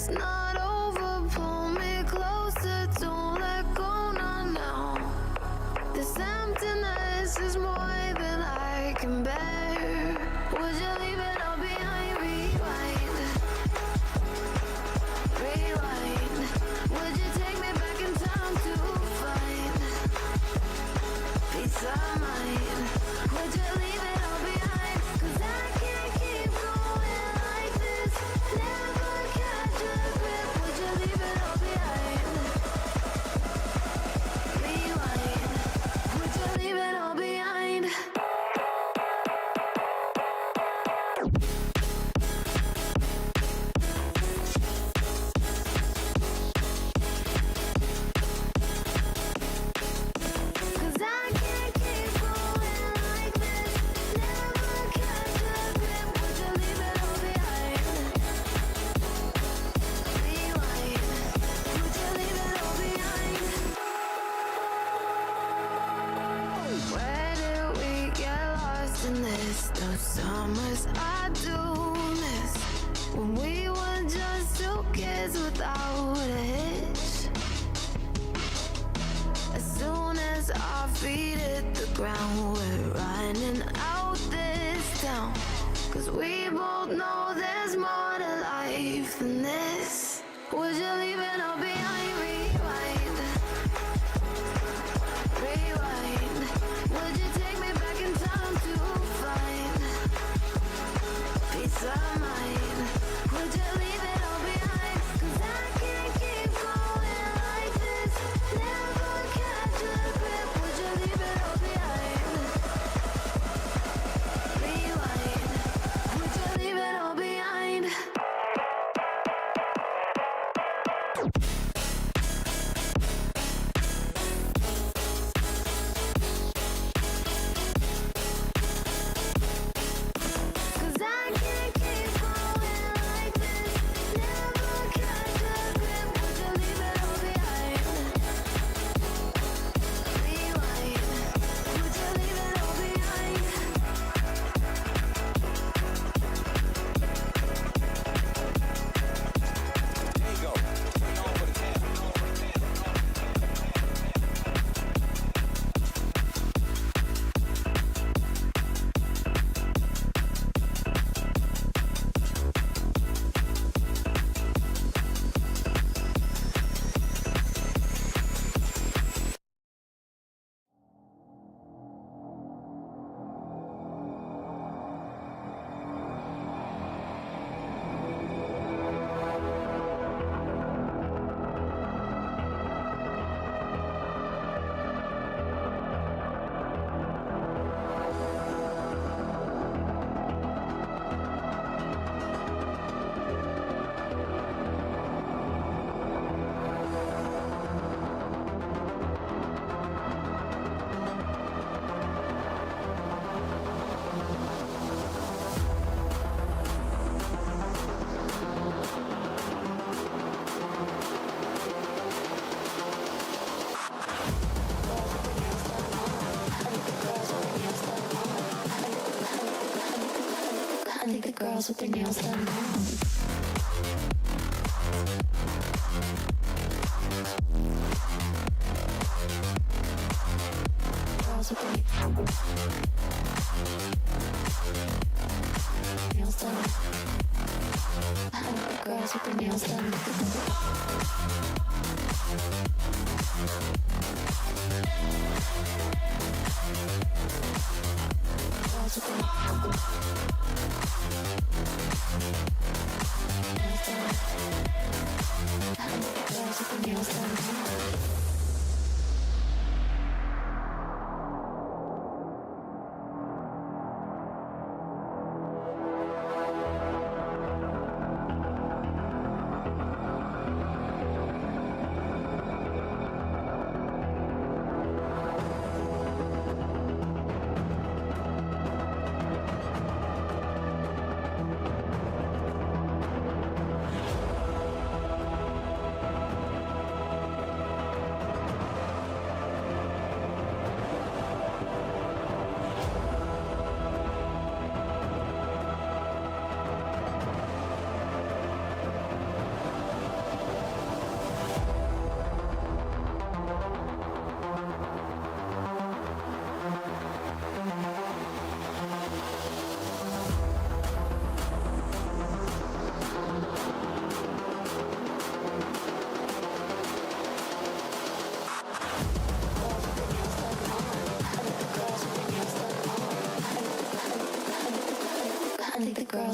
it's not over. Pull me closer, don't let go, not now. This emptiness is more than I can bear. Would you leave it all behind? Rewind, rewind. Would you take me back in time to find peace of mind? Would you leave it all behind? 'Cause I can't keep going like this. Never catch a grip. Would you leave it all behind? Rewind. Would you leave it all behind? Cause I can't keep going like this. Never catch a grip. Would you leave it all behind? Rewind. Would you leave it all behind? Where did we get lost in this? Those summers I do miss, when we were just two kids without a hitch. As soon as our feet hit the ground, we're running out this town. 'Cause we both know there's more to life than this. Would you leave it all behind? Rewind, rewind. Would you take me back in time to find peace of mind? Would you leave it all behind? 'Cause I can't keep going like this. Never catch a grip. Would you leave it all behind? Rewind. Would you leave it all behind? Cause I can't keep going like this. Never catch a grip. Would you leave it all behind? Rewind. Would you leave it all behind? There you go. Bring on for the camp. I think the girls with their nails done now. Girls with their nails done. I think the girls with their nails done. Girls with their nails done.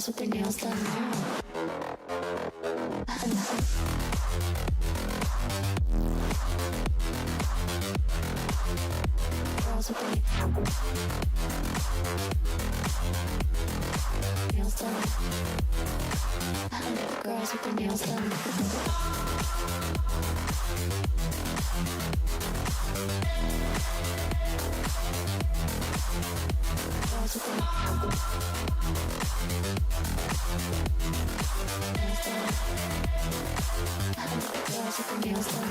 girls with their nails done now. Girls with their nails done. Girls with their nails done. Girls with their nails done.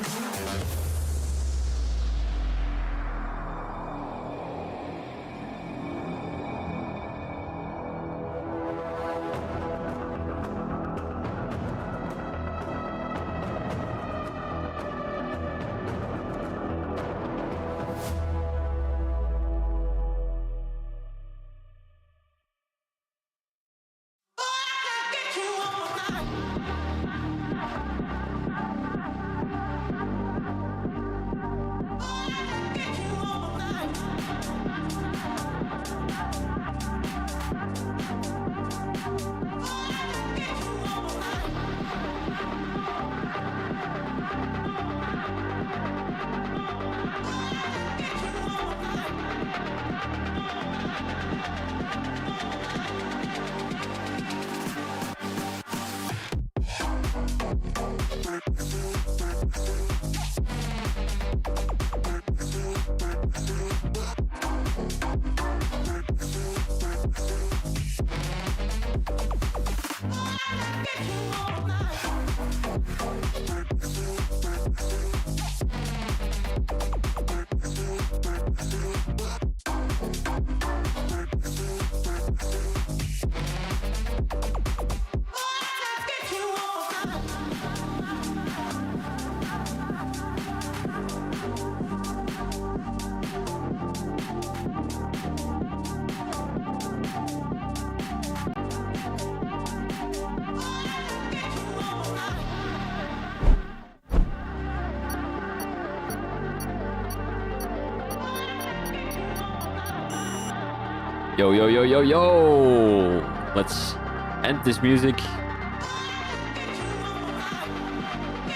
Yo, yo, yo, yo, yo! Let's end this music.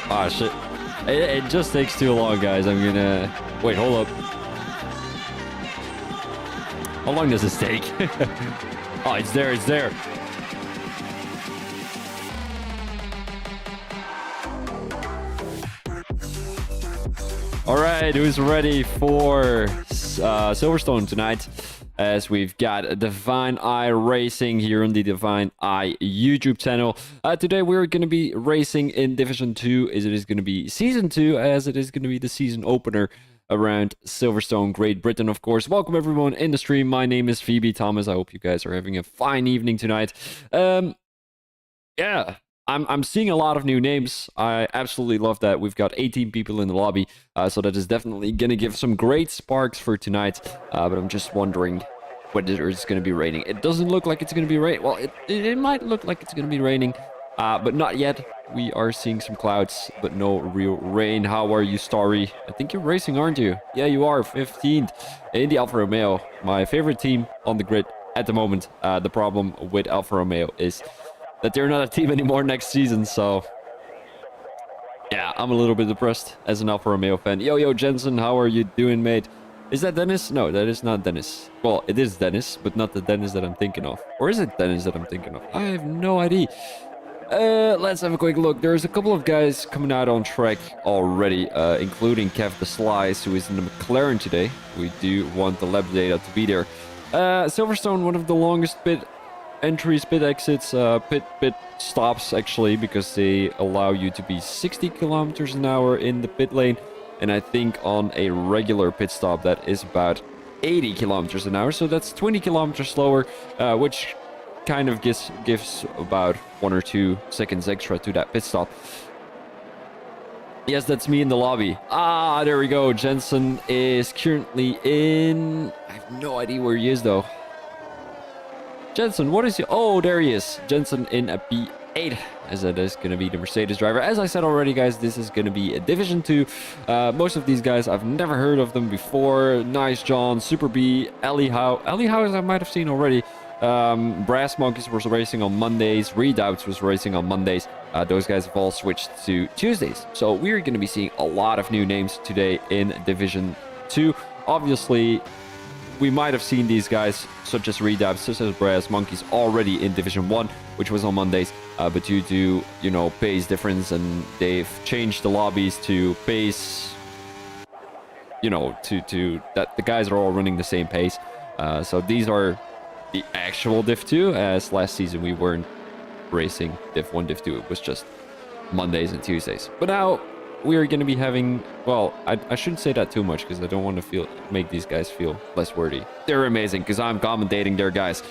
Ah, shit. It just takes too long, guys. I'm gonna... Wait, hold up. How long does this take? Oh, it's there, it's there. Alright, who's ready for Silverstone tonight? As we've got Divine Eye Racing here on the Divine Eye YouTube channel. Today we're going to be racing in Division 2, as it is going to be Season 2, as it is going to be the season opener around Silverstone, Great Britain, of course. Welcome everyone in the stream. My name is Phoebe Thomas. I hope you guys are having a fine evening tonight. Yeah. I'm seeing a lot of new names. I absolutely love that. We've got 18 people in the lobby, so that is definitely going to give some great sparks for tonight. But I'm just wondering whether it's going to be raining. It doesn't look like it's going to be rain. Well, it might look like it's going to be raining, but not yet. We are seeing some clouds, but no real rain. How are you, Starry? I think you're racing, aren't you? Yeah, you are. 15th in the Alfa Romeo. My favorite team on the grid at the moment. The problem with Alfa Romeo is that they're not a team anymore next season, so yeah, I'm a little bit depressed as an Alfa Romeo fan. Yo, Jensen, how are you doing, mate? Is that Dennis? No, that is not Dennis. Well, it is Dennis, but not the Dennis that I'm thinking of. Or is it Dennis that I'm thinking of? I have no idea. Let's have a quick look. There's a couple of guys coming out on track already, including Kev the Slice, who is in the McLaren today. We do want the lap data to be there. Silverstone, one of the longest pit entries, pit exits, pit stops actually, because they allow you to be 60 kilometers an hour in the pit lane, and I think on a regular pit stop that is about 80 kilometers an hour, so that's 20 kilometers slower, which kind of gives about 1 or 2 seconds extra to that pit stop. Yes, that's me in the lobby. Ah, there we go. Jensen is currently in... I have no idea where he is though. Jensen, what is he? Oh, there he is. Jensen in a P8, as it is going to be the Mercedes driver. As I said already, guys, this is going to be a Division 2. Most of these guys, I've never heard of them before. Nice John, Super B, Ellie Howe. Ellie Howe, I might have seen already. Brass Monkeys was racing on Mondays. Redoubts was racing on Mondays. Those guys have all switched to Tuesdays. So we're going to be seeing a lot of new names today in Division 2. Obviously, we might have seen these guys, such as Redoubts, such as Brass Monkeys, already in Division 1, which was on Mondays. But due to, pace difference, and they've changed the lobbies to pace, to that the guys are all running the same pace. So these are the actual Div 2, as last season we weren't racing Div 1, Div 2. It was just Mondays and Tuesdays. But now we're going to be having, well, I shouldn't say that too much because I don't want to make these guys feel less worthy. They're amazing because I'm commentating their guys.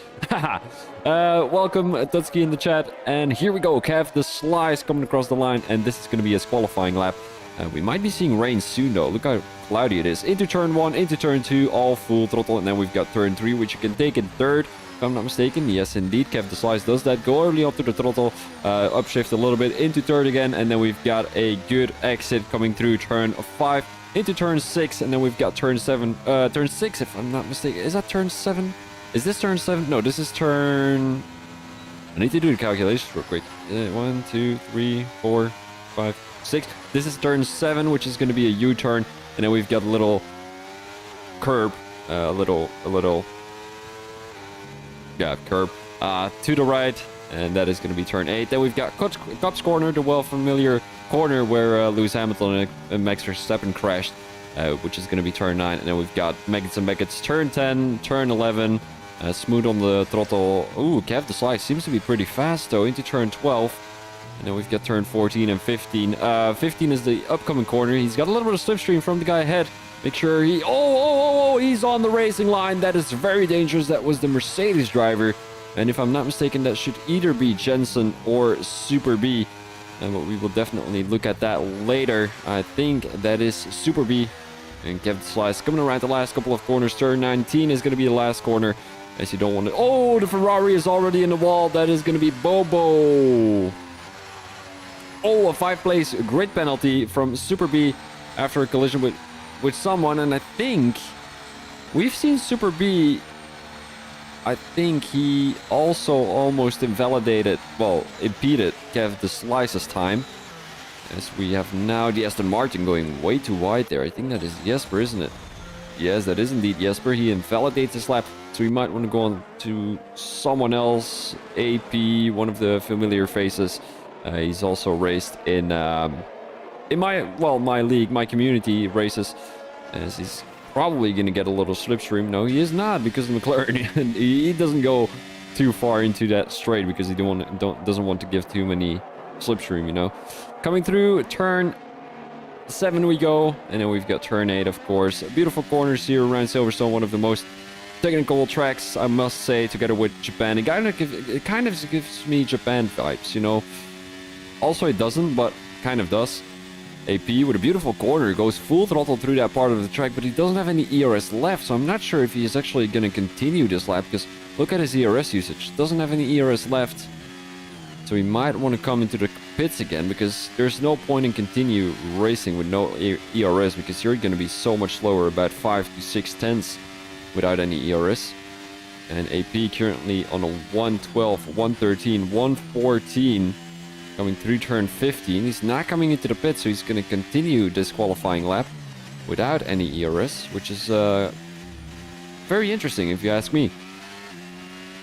Welcome, Tutski in the chat. And here we go. Kev, the slice coming across the line. And this is going to be his qualifying lap. We might be seeing rain soon though. Look how cloudy it is. Into turn 1, into turn 2, all full throttle. And then we've got turn 3, which you can take in third. If I'm not mistaken, yes indeed, Kev the Slice does that. Go early up to the throttle, upshift a little bit, into third again, and then we've got a good exit coming through turn 5, into turn 6, and then we've got turn 6 if I'm not mistaken. Is that turn 7? Is this turn 7? No, this is turn... I need to do the calculations real quick. 1, 2, 3, 4, 5, 6. This is turn 7, which is going to be a U-turn, and then we've got a little curb, curb to the right, and that is going to be turn 8. Then we've got Cops Corner, the well-familiar corner where Lewis Hamilton and Max Verstappen crashed, which is going to be turn 9. And then we've got Maggots and Beckett's turn 10, turn 11, smooth on the throttle. Ooh, Kev the Slice seems to be pretty fast, though, into turn 12. And then we've got turn 14 and 15. 15 is the upcoming corner. He's got a little bit of slipstream from the guy ahead. Make sure he... Oh, he's on the racing line. That is very dangerous. That was the Mercedes driver. And if I'm not mistaken, that should either be Jensen or Super B. But we will definitely look at that later. I think that is Super B. And Kevin Slice coming around the last couple of corners. Turn 19 is going to be the last corner. As you don't want to... Oh, the Ferrari is already in the wall. That is going to be Bobo. Oh, a 5-place grid penalty from Super B after a collision with someone. And I think we've seen Super B. I think he also almost impeded Kev the Slice's time. As we have now the Aston Martin going way too wide there. I think that is Jesper, isn't it? Yes, that is indeed Jesper. He invalidates his lap. So we might want to go on to someone else. AP, one of the familiar faces. He's also raced in my league, my community races. As he's probably going to get a little slipstream. No, he is not, because of McLaren. He doesn't go too far into that straight because he doesn't want to give too many slipstream, you know. Coming through turn 7 we go, and then we've got turn 8, of course. Beautiful corners here around Silverstone, one of the most technical tracks, I must say, together with Japan. It kind of gives me Japan vibes, you know. Also, it doesn't, but kind of does. AP with a beautiful corner goes full throttle through that part of the track, but he doesn't have any ERS left, so I'm not sure if he is actually going to continue this lap, because look at his ERS usage. Doesn't have any ERS left, so he might want to come into the pits again, because there's no point in continue racing with no ERS, because you're going to be so much slower, about 5 to 6 tenths without any ERS. And AP currently on a 112, 113, 114. Coming through turn 15. He's not coming into the pit, so he's going to continue this qualifying lap without any ERS, which is very interesting if you ask me.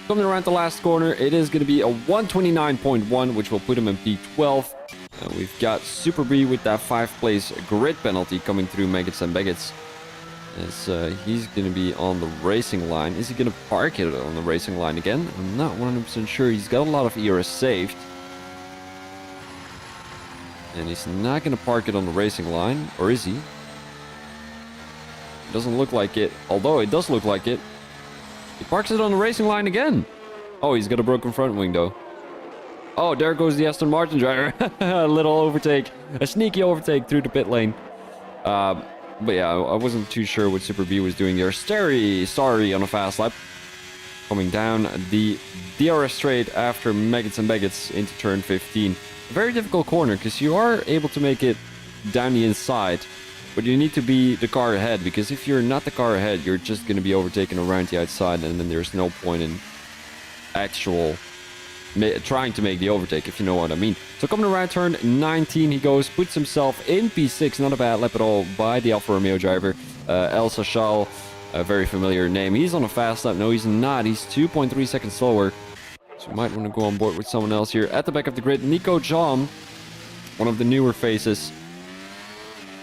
Coming around the last corner, it is going to be a 129.1, which will put him in P12. We've got Super B with that 5-place grid penalty coming through Maggots and Beckett's. As he's going to be on the racing line. Is he going to park it on the racing line again? I'm not 100% sure. He's got a lot of ERS saved. And he's not going to park it on the racing line, or is he? It doesn't look like it, although it does look like it. He parks it on the racing line again. Oh, he's got a broken front wing, though. Oh, there goes the Aston Martin driver. A little overtake, a sneaky overtake through the pit lane. But yeah, I wasn't too sure what Super B was doing there. Sorry on a fast lap. Coming down the DRS straight after Maggots and Beckett's into turn 15. A very difficult corner, because you are able to make it down the inside, but you need to be the car ahead, because if you're not the car ahead, you're just going to be overtaken around the outside, and then there's no point in actual trying to make the overtake, if you know what I mean. So coming around turn 19, he goes, puts himself in P6. Not a bad lap at all by the Alfa Romeo driver. El Sachal, a very familiar name. He's on a fast lap. No, he's not. He's 2.3 seconds slower. So you might want to go on board with someone else here. At the back of the grid, Nico John, one of the newer faces.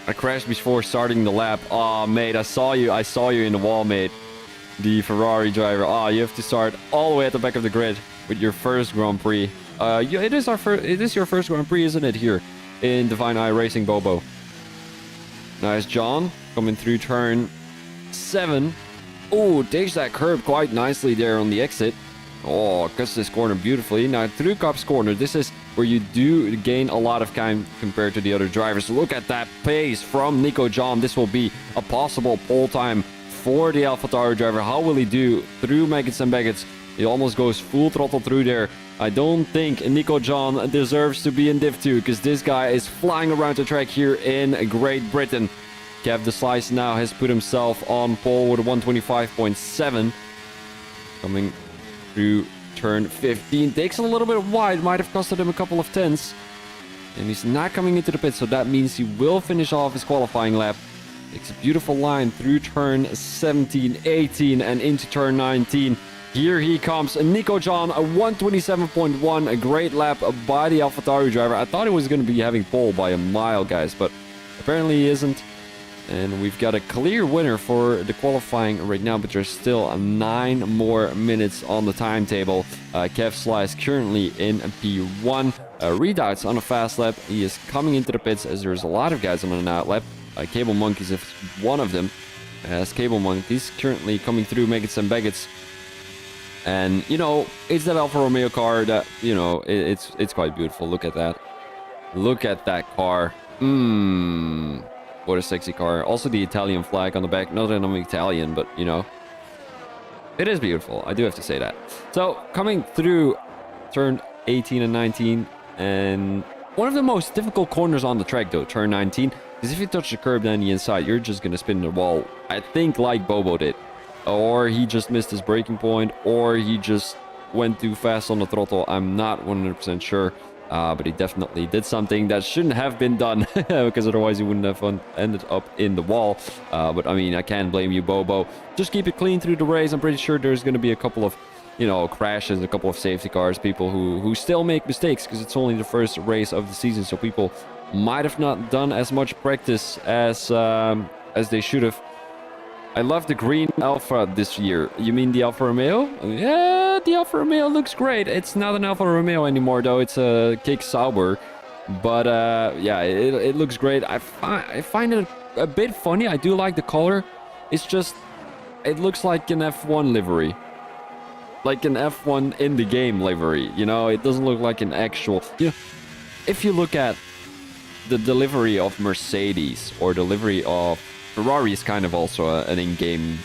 I crashed before starting the lap. Oh, mate, I saw you in the wall, mate. The Ferrari driver. Oh, you have to start all the way at the back of the grid with your first Grand Prix. It is your first Grand Prix, isn't it, here in Divine Eye Racing, Bobo? Nice, John, coming through turn 7. Oh, takes that curb quite nicely there on the exit. Oh, cuts this corner beautifully. Now, through Copse Corner, this is where you do gain a lot of time compared to the other drivers. Look at that pace from Nico John. This will be a possible pole time for the AlphaTauri driver. How will he do through Maggots and Baggots? He almost goes full throttle through there. I don't think Nico John deserves to be in Div 2 because this guy is flying around the track here in Great Britain. Kev de Slice now has put himself on pole with a 125.7. Coming through turn 15. Takes a little bit wide. Might have costed him a couple of tenths. And he's not coming into the pit, so that means he will finish off his qualifying lap. Takes a beautiful line through turn 17, 18, and into turn 19. Here he comes, Nico John, a 127.1, a great lap by the AlphaTauri driver. I thought he was going to be having pole by a mile, guys, but apparently he isn't. And we've got a clear winner for the qualifying right now, but there's still 9 more minutes on the timetable. Kev Slice currently in P1. Redoubts on a fast lap. He is coming into the pits as there's a lot of guys on an out lap. Cable Monkeys is one of them. As Cable Monkeys currently coming through Maggots and Baggots. And, you know, it's that Alfa Romeo car that, you know, it's quite beautiful. Look at that. Look at that car. What a sexy car. Also the Italian flag on the back. Not that I'm Italian, but, you know, it is beautiful. I do have to say that. So, coming through turn 18 and 19. And one of the most difficult corners on the track, though, turn 19. Because if you touch the curb down the inside, you're just going to spin the wall. I think like Bobo did. Or he just missed his braking point, or he just went too fast on the throttle. I'm not 100% sure, but he definitely did something that shouldn't have been done, because otherwise he wouldn't have ended up in the wall. But I mean, I can't blame you, Bobo. Just keep it clean through the race. I'm pretty sure there's going to be a couple of, you know, crashes, a couple of safety cars, people who still make mistakes, because it's only the first race of the season, so people might have not done as much practice as they should have. I love the green Alfa this year. You mean the Alfa Romeo? Yeah, the Alfa Romeo looks great. It's not an Alfa Romeo anymore, though. It's a Kick Sauber. But, yeah, it looks great. I find it a bit funny. I do like the color. It's just, it looks like an F1 livery. Like an F1 in the game livery. You know, it doesn't look like an actual... You know, if you look at the delivery of Mercedes or delivery of... Ferrari is kind of also an in-game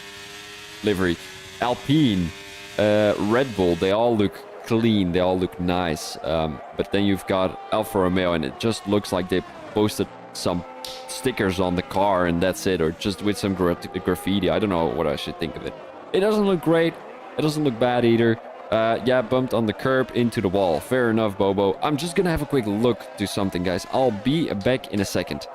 livery. Alpine, Red Bull, they all look clean, they all look nice. But then you've got Alfa Romeo, and it just looks like they posted some stickers on the car, and that's it, or just with some graffiti. I don't know what I should think of it. It doesn't look great. It doesn't look bad either. Yeah, bumped on the curb into the wall. Fair enough, Bobo. I'm just gonna have a quick look to something, guys. I'll be back in a second.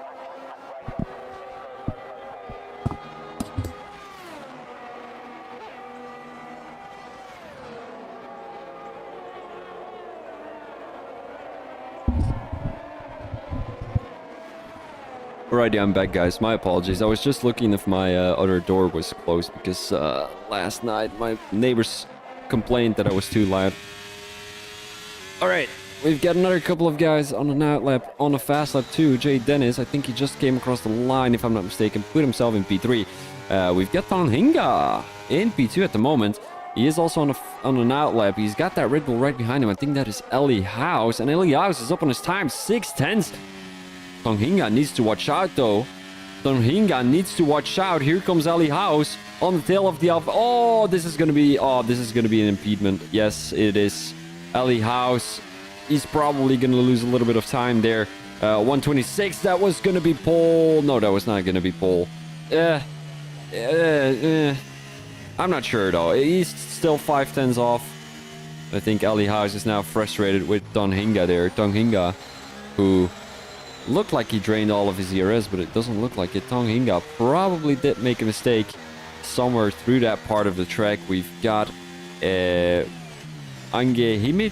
Alrighty, I'm back, guys. My apologies. I was just looking if my other door was closed because last night my neighbors complained that I was too loud. Alright, we've got another couple of guys on an out lap, on a fast lap too. Jay Dennis, I think he just came across the line, if I'm not mistaken, put himself in P3. We've got Tonhinga in P2 at the moment. He is also on an out lap. He's got that Red Bull right behind him. I think that is Ellie House, and Ellie House is up on his time, 6/10. Tonhinga needs to watch out, though. Tonhinga needs to watch out. Here comes Ali House on the tail of the Alpha. Oh, this is gonna be an impediment. Yes, it is. Ali House. He's probably gonna lose a little bit of time there. 126. That was gonna be pole. No, that was not gonna be pole. I'm not sure though. He's still 5/10 off. I think Ali House is now frustrated with Tonhinga there. Tonhinga, who looked like he drained all of his ERS, but it doesn't look like it. Tonhinga probably did make a mistake somewhere through that part of the track. We've got Ange Hamid.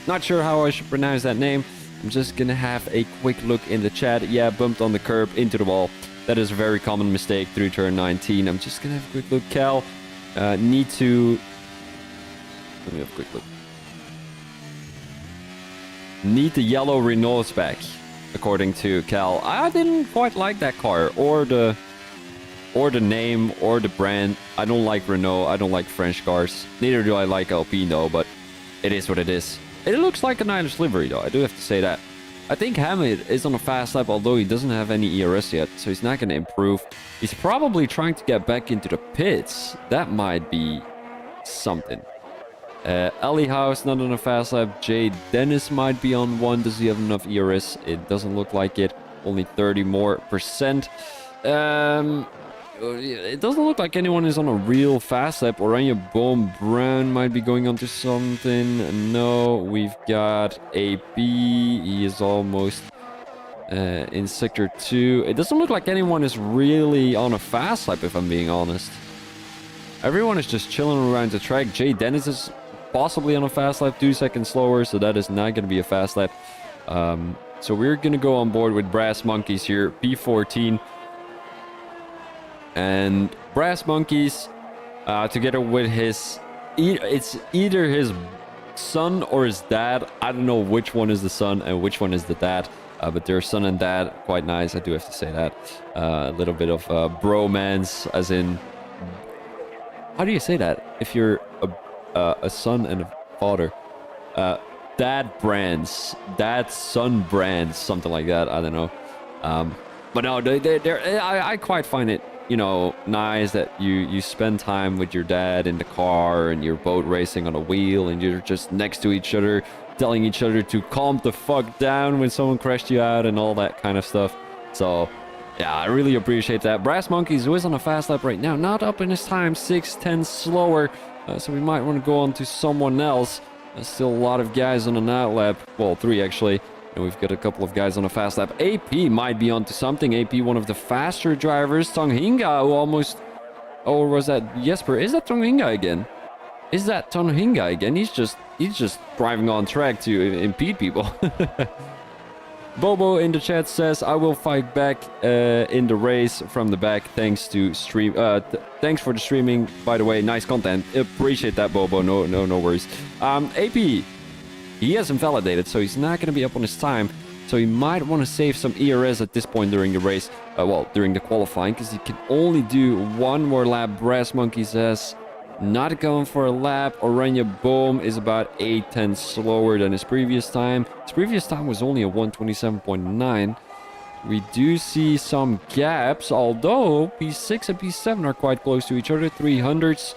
Not sure how I should pronounce that name. I'm just gonna have a quick look in the chat. Yeah, bumped on the curb into the wall. That is a very common mistake through turn 19. I'm just gonna have a quick look. Cal, need to... Let me have a quick look. Need the yellow Renaults back, according to Cal. I didn't quite like that car, or the name, or the brand. I don't like Renault. I don't like French cars. Neither do I like Alpine, though, but it is what it is. It looks like a Niners livery, though. I do have to say that. I think Hamid is on a fast lap, although he doesn't have any ERS yet, so he's not going to improve. He's probably trying to get back into the pits. That might be something. Ali House not on a fast lap. Jay Dennis might be on one. Does he have enough ERS? It doesn't look like it. Only 30% more. It doesn't look like anyone is on a real fast lap. Oranje Boom Brown might be going on to something. No, we've got AP. He is almost in Sector 2. It doesn't look like anyone is really on a fast lap, if I'm being honest. Everyone is just chilling around the track. Jay Dennis is possibly on a fast lap, 2 seconds slower, so that is not going to be a fast lap. So we're going to go on board with Brass Monkeys here, P14. And Brass Monkeys, together with his... It's either his son or his dad. I don't know which one is the son and which one is the dad. But their son and dad, quite nice, I do have to say that. A little bit of bromance, as in... How do you say that? If you're a son and a father. Dad brands. Dad son brands. Something like that. I don't know. But no, I quite find it, you know, nice that you spend time with your dad in the car and you're boat racing on a wheel and you're just next to each other, telling each other to calm the fuck down when someone crashed you out and all that kind of stuff. So, yeah, I really appreciate that. Brass Monkeys, who is on a fast lap right now, not up in his time, 6:10 slower. So we might want to go on to someone else. There's still a lot of guys on an out lap. Well, 3 actually. And we've got a couple of guys on a fast lap. AP might be onto something. AP, one of the faster drivers. Tonhinga, who almost... Or was that Jesper? Is that Tonhinga again? Is that Tonhinga again? He's just driving on track to impede people. Bobo in the chat says, I will fight back in the race from the back. Thanks to stream. Thanks for the streaming. By the way, nice content. Appreciate that, Bobo. No worries. AP, he has invalidated, so he's not going to be up on his time. So he might want to save some ERS at this point during the race. Well, during the qualifying, because he can only do 1 more lap. Brass Monkey says, not going for a lap. Oranje Boom is about 8:10 slower than his previous time. His previous time was only a 1:27.9. We do see some gaps, although P6 and P7 are quite close to each other. 300s.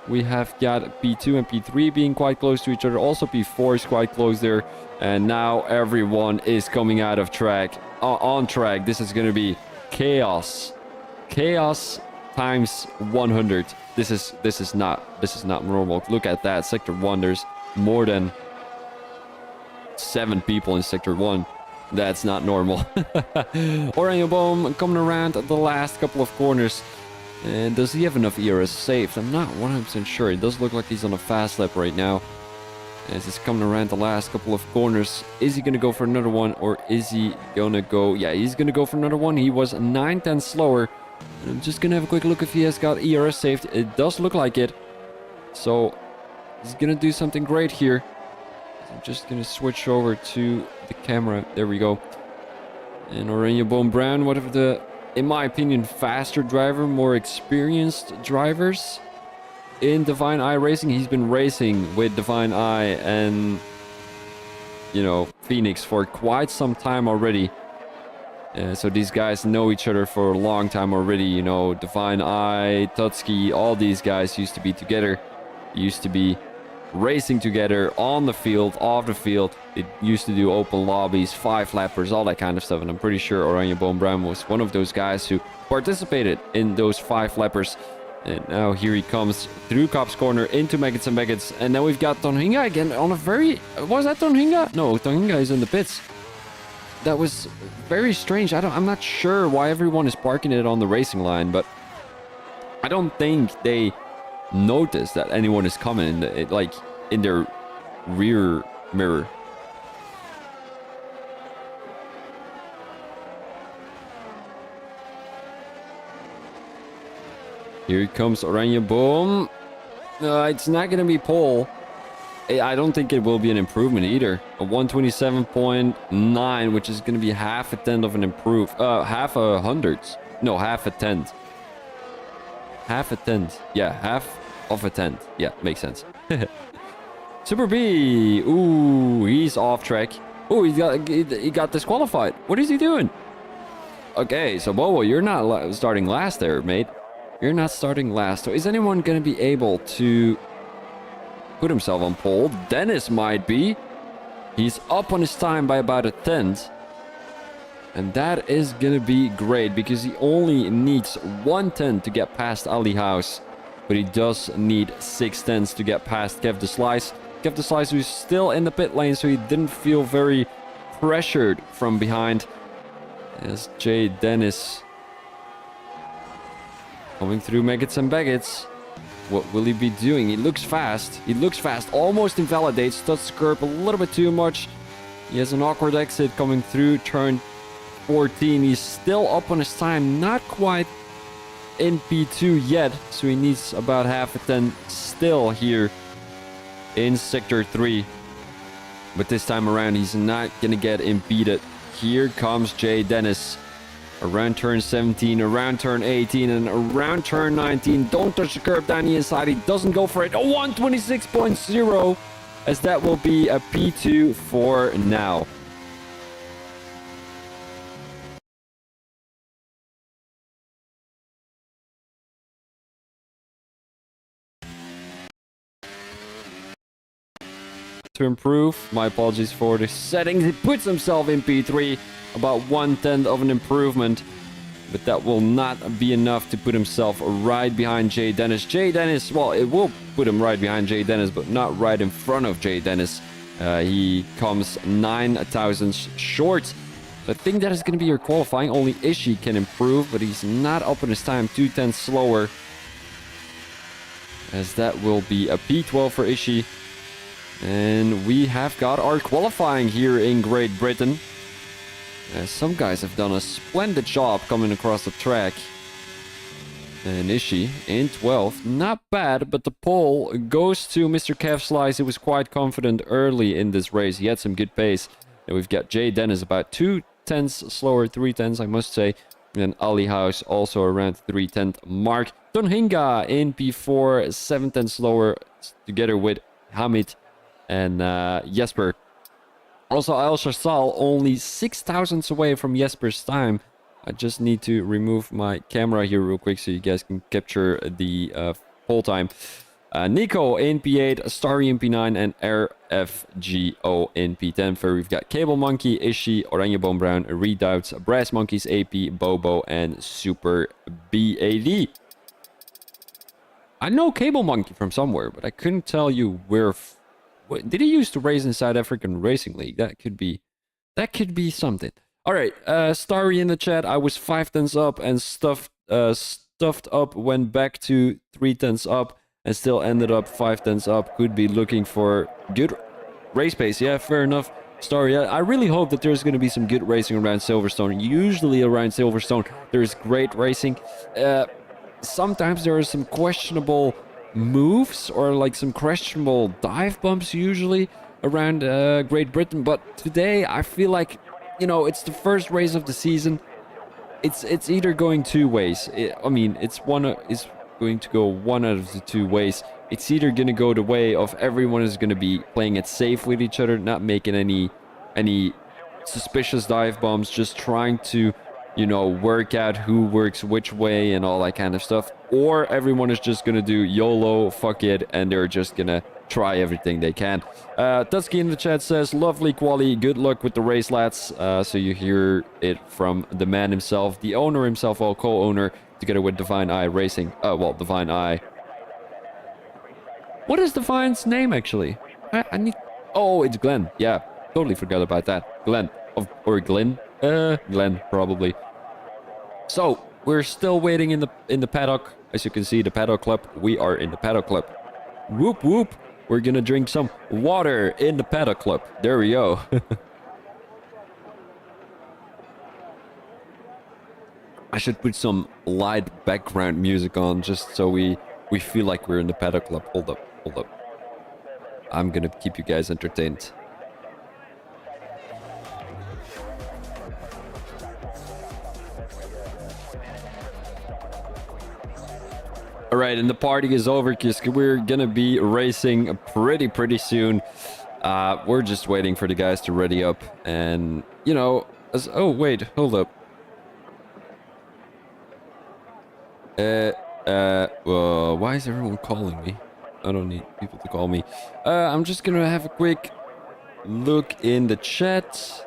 We have got P2 and P3 being quite close to each other. Also P4 is quite close there. And now everyone is coming out of track. On track. This is going to be chaos. Chaos times 100. This is not normal. Look at that. Sector 1, there's more than 7 people in Sector 1. That's not normal. Oranje Boom coming around the last couple of corners. And does he have enough ERS saved? I'm not 100% sure. It does look like he's on a fast lap right now. As he's coming around the last couple of corners. Is he going to go for another one? Or is he going to go... Yeah, he's going to go for another one. He was 9:10 slower. And I'm just going to have a quick look if he has got ERS saved. It does look like it. So, he's going to do something great here. I'm just going to switch over to the camera. There we go. And Oranje Boom Brown, one of the, in my opinion, faster driver, more experienced drivers in Divine Eye Racing. He's been racing with Divine Eye and, you know, Phoenix for quite some time already. So these guys know each other for a long time already. You know, Divine Eye, Tutski, all these guys used to be together. Used to be racing together on the field, off the field. It used to do open lobbies, 5 lappers, all that kind of stuff. And I'm pretty sure Oranje Boom Brown was one of those guys who participated in those 5 lappers. And now here he comes through Cop's corner into Megats and Megats. And then we've got Tonhinga again on a very... Was that Tonhinga? No, Tonhinga is in the pits. That was very strange. I'm not sure why everyone is parking it on the racing line, but I don't think they notice that anyone is coming in their rear mirror. Here comes Oranje Boom. It's not gonna be pole. I don't think it will be an improvement either. A 127.9, which is gonna be half a tenth of an improve. Half a hundredth. No, half a tenth. Half a tenth. Yeah, half of a tenth. Yeah, makes sense. Super B. Ooh, he's off track. Ooh, he got disqualified. What is he doing? Okay, so Bobo, you're not starting last there, mate. You're not starting last. So is anyone going to be able to put himself on pole? Dennis might be. He's up on his time by about a tenth. And that is going to be great because he only needs 1/10 to get past Ali House. But he does need 6/10 to get past Kev the Slice. Kev the Slice, who's still in the pit lane, so he didn't feel very pressured from behind. As Jay Dennis coming through Megats and Baggots. What will he be doing? He looks fast. He looks fast. Almost invalidates. Touch the curb a little bit too much. He has an awkward exit coming through turn 14. He's still up on his time. Not quite in P2 yet. So he needs about half a 10 still here in Sector 3. But this time around, he's not going to get impeded. Here comes Jay Dennis. Around turn 17, around turn 18, and around turn 19. Don't touch the curb down the inside. He doesn't go for it. A 126.0, as that will be a P2 for now. To improve, my apologies for the settings. He puts himself in P3. About 1/10 of an improvement, but that will not be enough to put himself right behind Jay Dennis. Jay Dennis, well, it will put him right behind Jay Dennis, but not right in front of Jay Dennis. He comes 9 thousandths short. So I think that is going to be your qualifying. Only Ishii can improve, but he's not up in his time. 2/10 slower, as that will be a P12 for Ishii. And we have got our qualifying here in Great Britain. Some guys have done a splendid job coming across the track. And Ishii in 12th. Not bad, but the pole goes to Mr. Kev Slice. He was quite confident early in this race. He had some good pace. And we've got Jay Dennis about 2/10 slower, 3/10 I must say. And Ali House also around 3/10 mark. Tonhinga in P4, 7/10 slower together with Hamid and Jesper. Also, Al Shasal only 6 thousandths away from Jesper's time. I just need to remove my camera here real quick so you guys can capture the pole time. Nico in P8, Starry in P9, and RFGO in P10. For we've got Cable Monkey, Ishii, Oranje Boom Brown, Redoubts, Brass Monkeys, AP, Bobo, and Super BAD. I know Cable Monkey from somewhere, but I couldn't tell you where. Did he used to race in South African Racing League? That could be something. All right, Starry in the chat. I was 5/10 up and stuffed up. Went back to 3/10 up and still ended up 5/10 up. Could be looking for good race pace. Yeah, fair enough. Starry. I really hope that there's going to be some good racing around Silverstone. Usually around Silverstone, there's great racing. Sometimes there are some questionable moves or like some questionable dive bumps usually around Great Britain, but today I feel like, you know, it's the first race of the season. It's either going two ways. It's going to go one out of the two ways. It's either going to go the way of everyone is going to be playing it safe with each other, not making any suspicious dive bumps, just trying to, you know, work out who works which way and all that kind of stuff. Or everyone is just gonna do YOLO, fuck it, and they're just gonna try everything they can. Tusky in the chat says, lovely quali, good luck with the race, lads. So you hear it from the man himself, the owner himself, or co-owner, together with Divine Eye Racing. Well, Divine Eye. What is Divine's name, actually? I need... Oh, it's Glenn. Yeah, totally forgot about that. Glenn. Or Glenn. Glenn, probably. So, we're still waiting in the paddock. As you can see, the paddock club. We are in the paddock club. Whoop, whoop. We're gonna drink some water in the paddock club. There we go. I should put some light background music on just so we feel like we're in the paddock club. Hold up. I'm gonna keep you guys entertained. All right, and the party is over because we're gonna be racing pretty soon. We're just waiting for the guys to ready up, and you know, oh wait, hold up. Well, why is everyone calling me? I don't need people to call me. I'm just gonna have a quick look in the chat.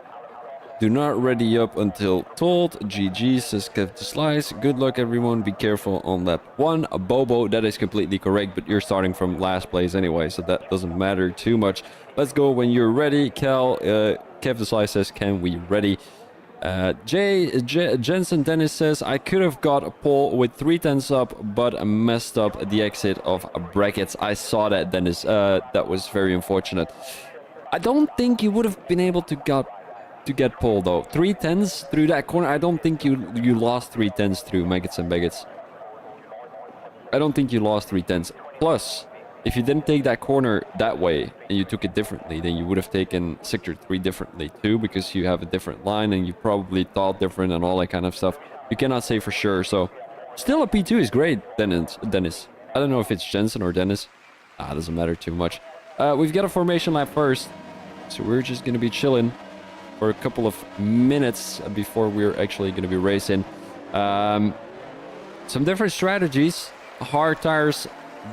Do not ready up until told. GG, says Kev the Slice. Good luck, everyone. Be careful on lap 1. Bobo, that is completely correct, but you're starting from last place anyway, so that doesn't matter too much. Let's go when you're ready. Cal, Kev the Slice says, can we ready? Jensen Dennis says, I could have got a pole with 3/10 up, but messed up the exit of brackets. I saw that, Dennis. That was very unfortunate. I don't think you would have been able to get pole though. 3/10 through that corner. I don't think you lost 3/10 through Maggots and Baggots. I don't think you lost 3/10. Plus, if you didn't take that corner that way and you took it differently, then you would have taken sector 3 differently too, because you have a different line and you probably thought different and all that kind of stuff. You cannot say for sure. So, still a P2 is great, Dennis. I don't know if it's Jensen or Dennis. Doesn't matter too much. We've got a formation lap first, so we're just gonna be chilling for a couple of minutes before we're actually going to be racing. Some different strategies. Hard tires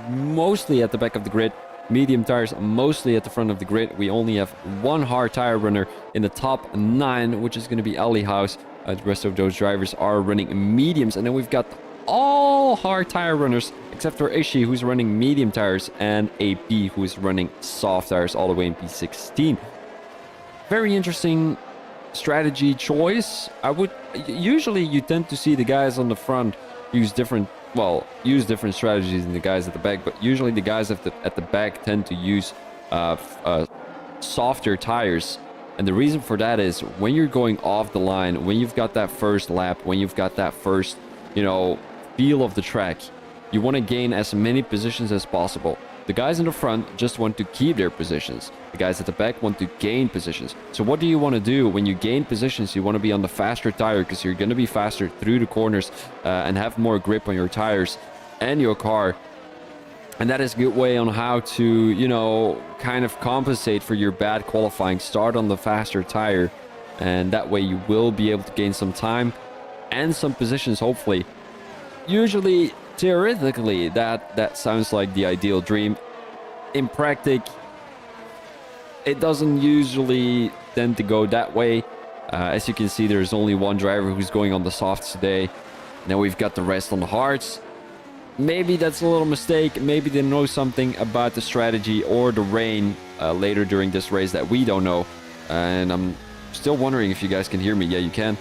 mostly at the back of the grid. Medium tires mostly at the front of the grid. We only have one hard tire runner in the top 9, which is going to be Ali House. The rest of those drivers are running mediums. And then we've got all hard tire runners except for Ishi, who's running medium tires, and AP, who's running soft tires all the way in P16. Very interesting strategy choice. Usually you tend to see the guys on the front use different strategies than the guys at the back, but usually the guys at the back tend to use softer tires. And the reason for that is when you're going off the line, when you've got that first lap, when you've got that first, feel of the track, you want to gain as many positions as possible. The guys in the front just want to keep their positions. The guys at the back want to gain positions. So what do you want to do when you gain positions? You want to be on the faster tire because you're going to be faster through the corners and have more grip on your tires and your car. And that is a good way on how to, kind of compensate for your bad qualifying. Start on the faster tire, and that way you will be able to gain some time and some positions, hopefully. Usually, theoretically, that sounds like the ideal dream. In practice, it doesn't usually tend to go that way. As you can see, there's only one driver who's going on the softs today. Now we've got the rest on the hards. Maybe that's a little mistake. Maybe they know something about the strategy or the rain later during this race that we don't know. And I'm still wondering if you guys can hear me. Yeah, you can.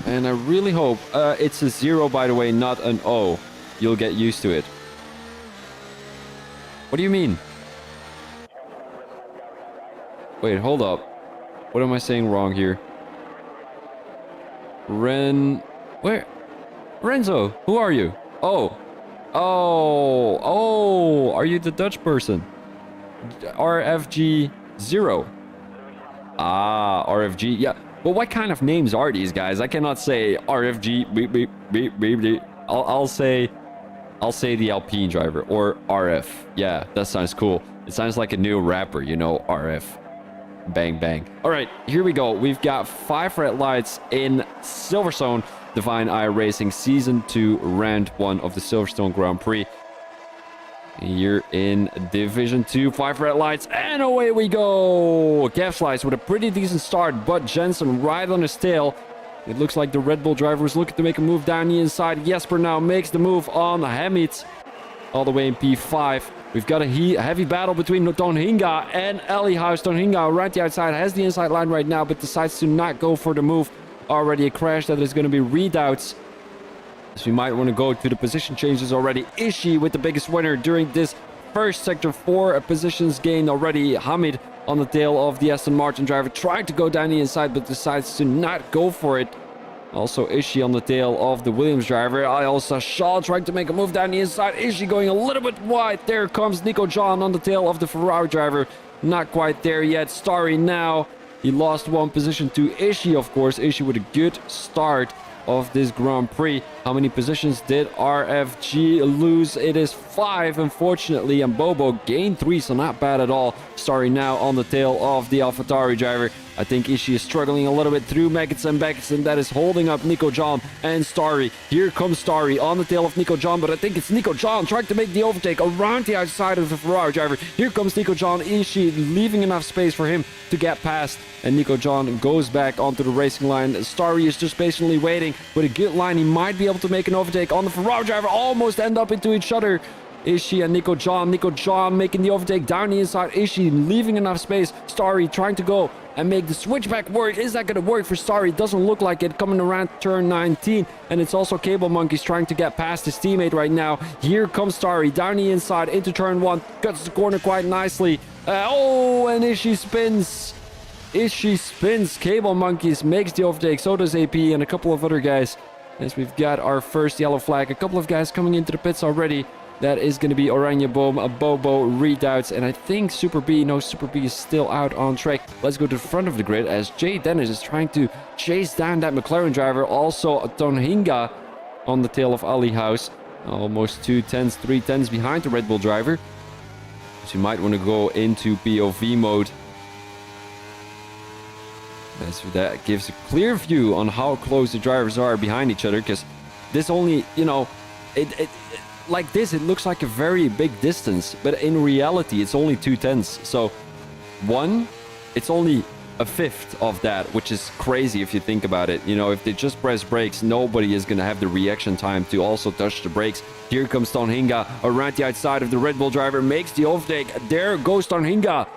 And I really hope it's a 0, by the way, not an O. You'll get used to it. What do you mean? Wait, hold up. What am I saying wrong here? Where? Renzo, who are you? Oh, are you the Dutch person? RFG 0. RFG, yeah. But what kind of names are these guys? I cannot say RFG, beep, beep, beep, beep, beep. I'll say the Alpine driver, or RF. Yeah, that sounds cool. It sounds like a new rapper, RF. Bang, bang. All right, here we go. We've got 5 red lights in Silverstone. Divine Eye Racing Season 2, Round 1 of the Silverstone Grand Prix. Here in Division 2, 5 red lights, and away we go! Kev Slice with a pretty decent start, but Jensen right on his tail. It looks like the Red Bull driver is looking to make a move down the inside. Jesper now makes the move on Hamid. All the way in P5. We've got a heavy battle between Tonhinga and Alihuis. Tonhinga right the outside, has the inside line right now, but decides to not go for the move. Already a crash that is going to be readouts. So we might want to go to the position changes already. Ishii with the biggest winner during this first sector. 4 positions gained already. Hamid on the tail of the Aston Martin driver, trying to go down the inside, but decides to not go for it. Also Ishii on the tail of the Williams driver. Also Shaw trying to make a move down the inside. Ishii going a little bit wide. There comes Nico John on the tail of the Ferrari driver. Not quite there yet. Starry now. He lost 1 position to Ishii, of course. Ishii with a good start of this Grand Prix. How many positions did RFG lose? It is 5, unfortunately, and Bobo gained 3, so not bad at all. Starry now on the tail of the AlphaTauri driver. I think Ishii is struggling a little bit through Magnussen. That is holding up Nico John and Starry. Here comes Starry on the tail of Nico John, but I think it's Nico John trying to make the overtake around the outside of the Ferrari driver. Here comes Nico John. Ishii leaving enough space for him to get past, and Nico John goes back onto the racing line. Starry is just patiently waiting with a good line. He might be able to make an overtake on the Ferrari driver. Almost end up into each other. Ishii and Nico John. Nico John making the overtake down the inside. Ishii leaving enough space. Starry trying to go and make the switchback work. Is that going to work for Starry? Doesn't look like it. Coming around turn 19. And it's also Cable Monkeys trying to get past his teammate right now. Here comes Starry down the inside into turn 1. Cuts the corner quite nicely. And Ishii spins. Ishii spins. Cable Monkeys makes the overtake. So does AP and a couple of other guys. As we've got our first yellow flag. A couple of guys coming into the pits already. That is going to be Oranje Boom, Bobo, Redoubts, and I think Super B. No, Super B is still out on track. Let's go to the front of the grid as Jay Dennis is trying to chase down that McLaren driver. Also, Tonhinga on the tail of Alihuis. Almost 2 tenths, 3 tenths behind the Red Bull driver. So you might want to go into POV mode. As that gives a clear view on how close the drivers are behind each other, because this only, like this, it looks like a very big distance, but in reality, it's only 2 tenths. So, it's only a fifth of that, which is crazy if you think about it. If they just press brakes, nobody is going to have the reaction time to also touch the brakes. Here comes Tonhinga around the outside of the Red Bull driver, makes the overtake. There goes Tonhinga,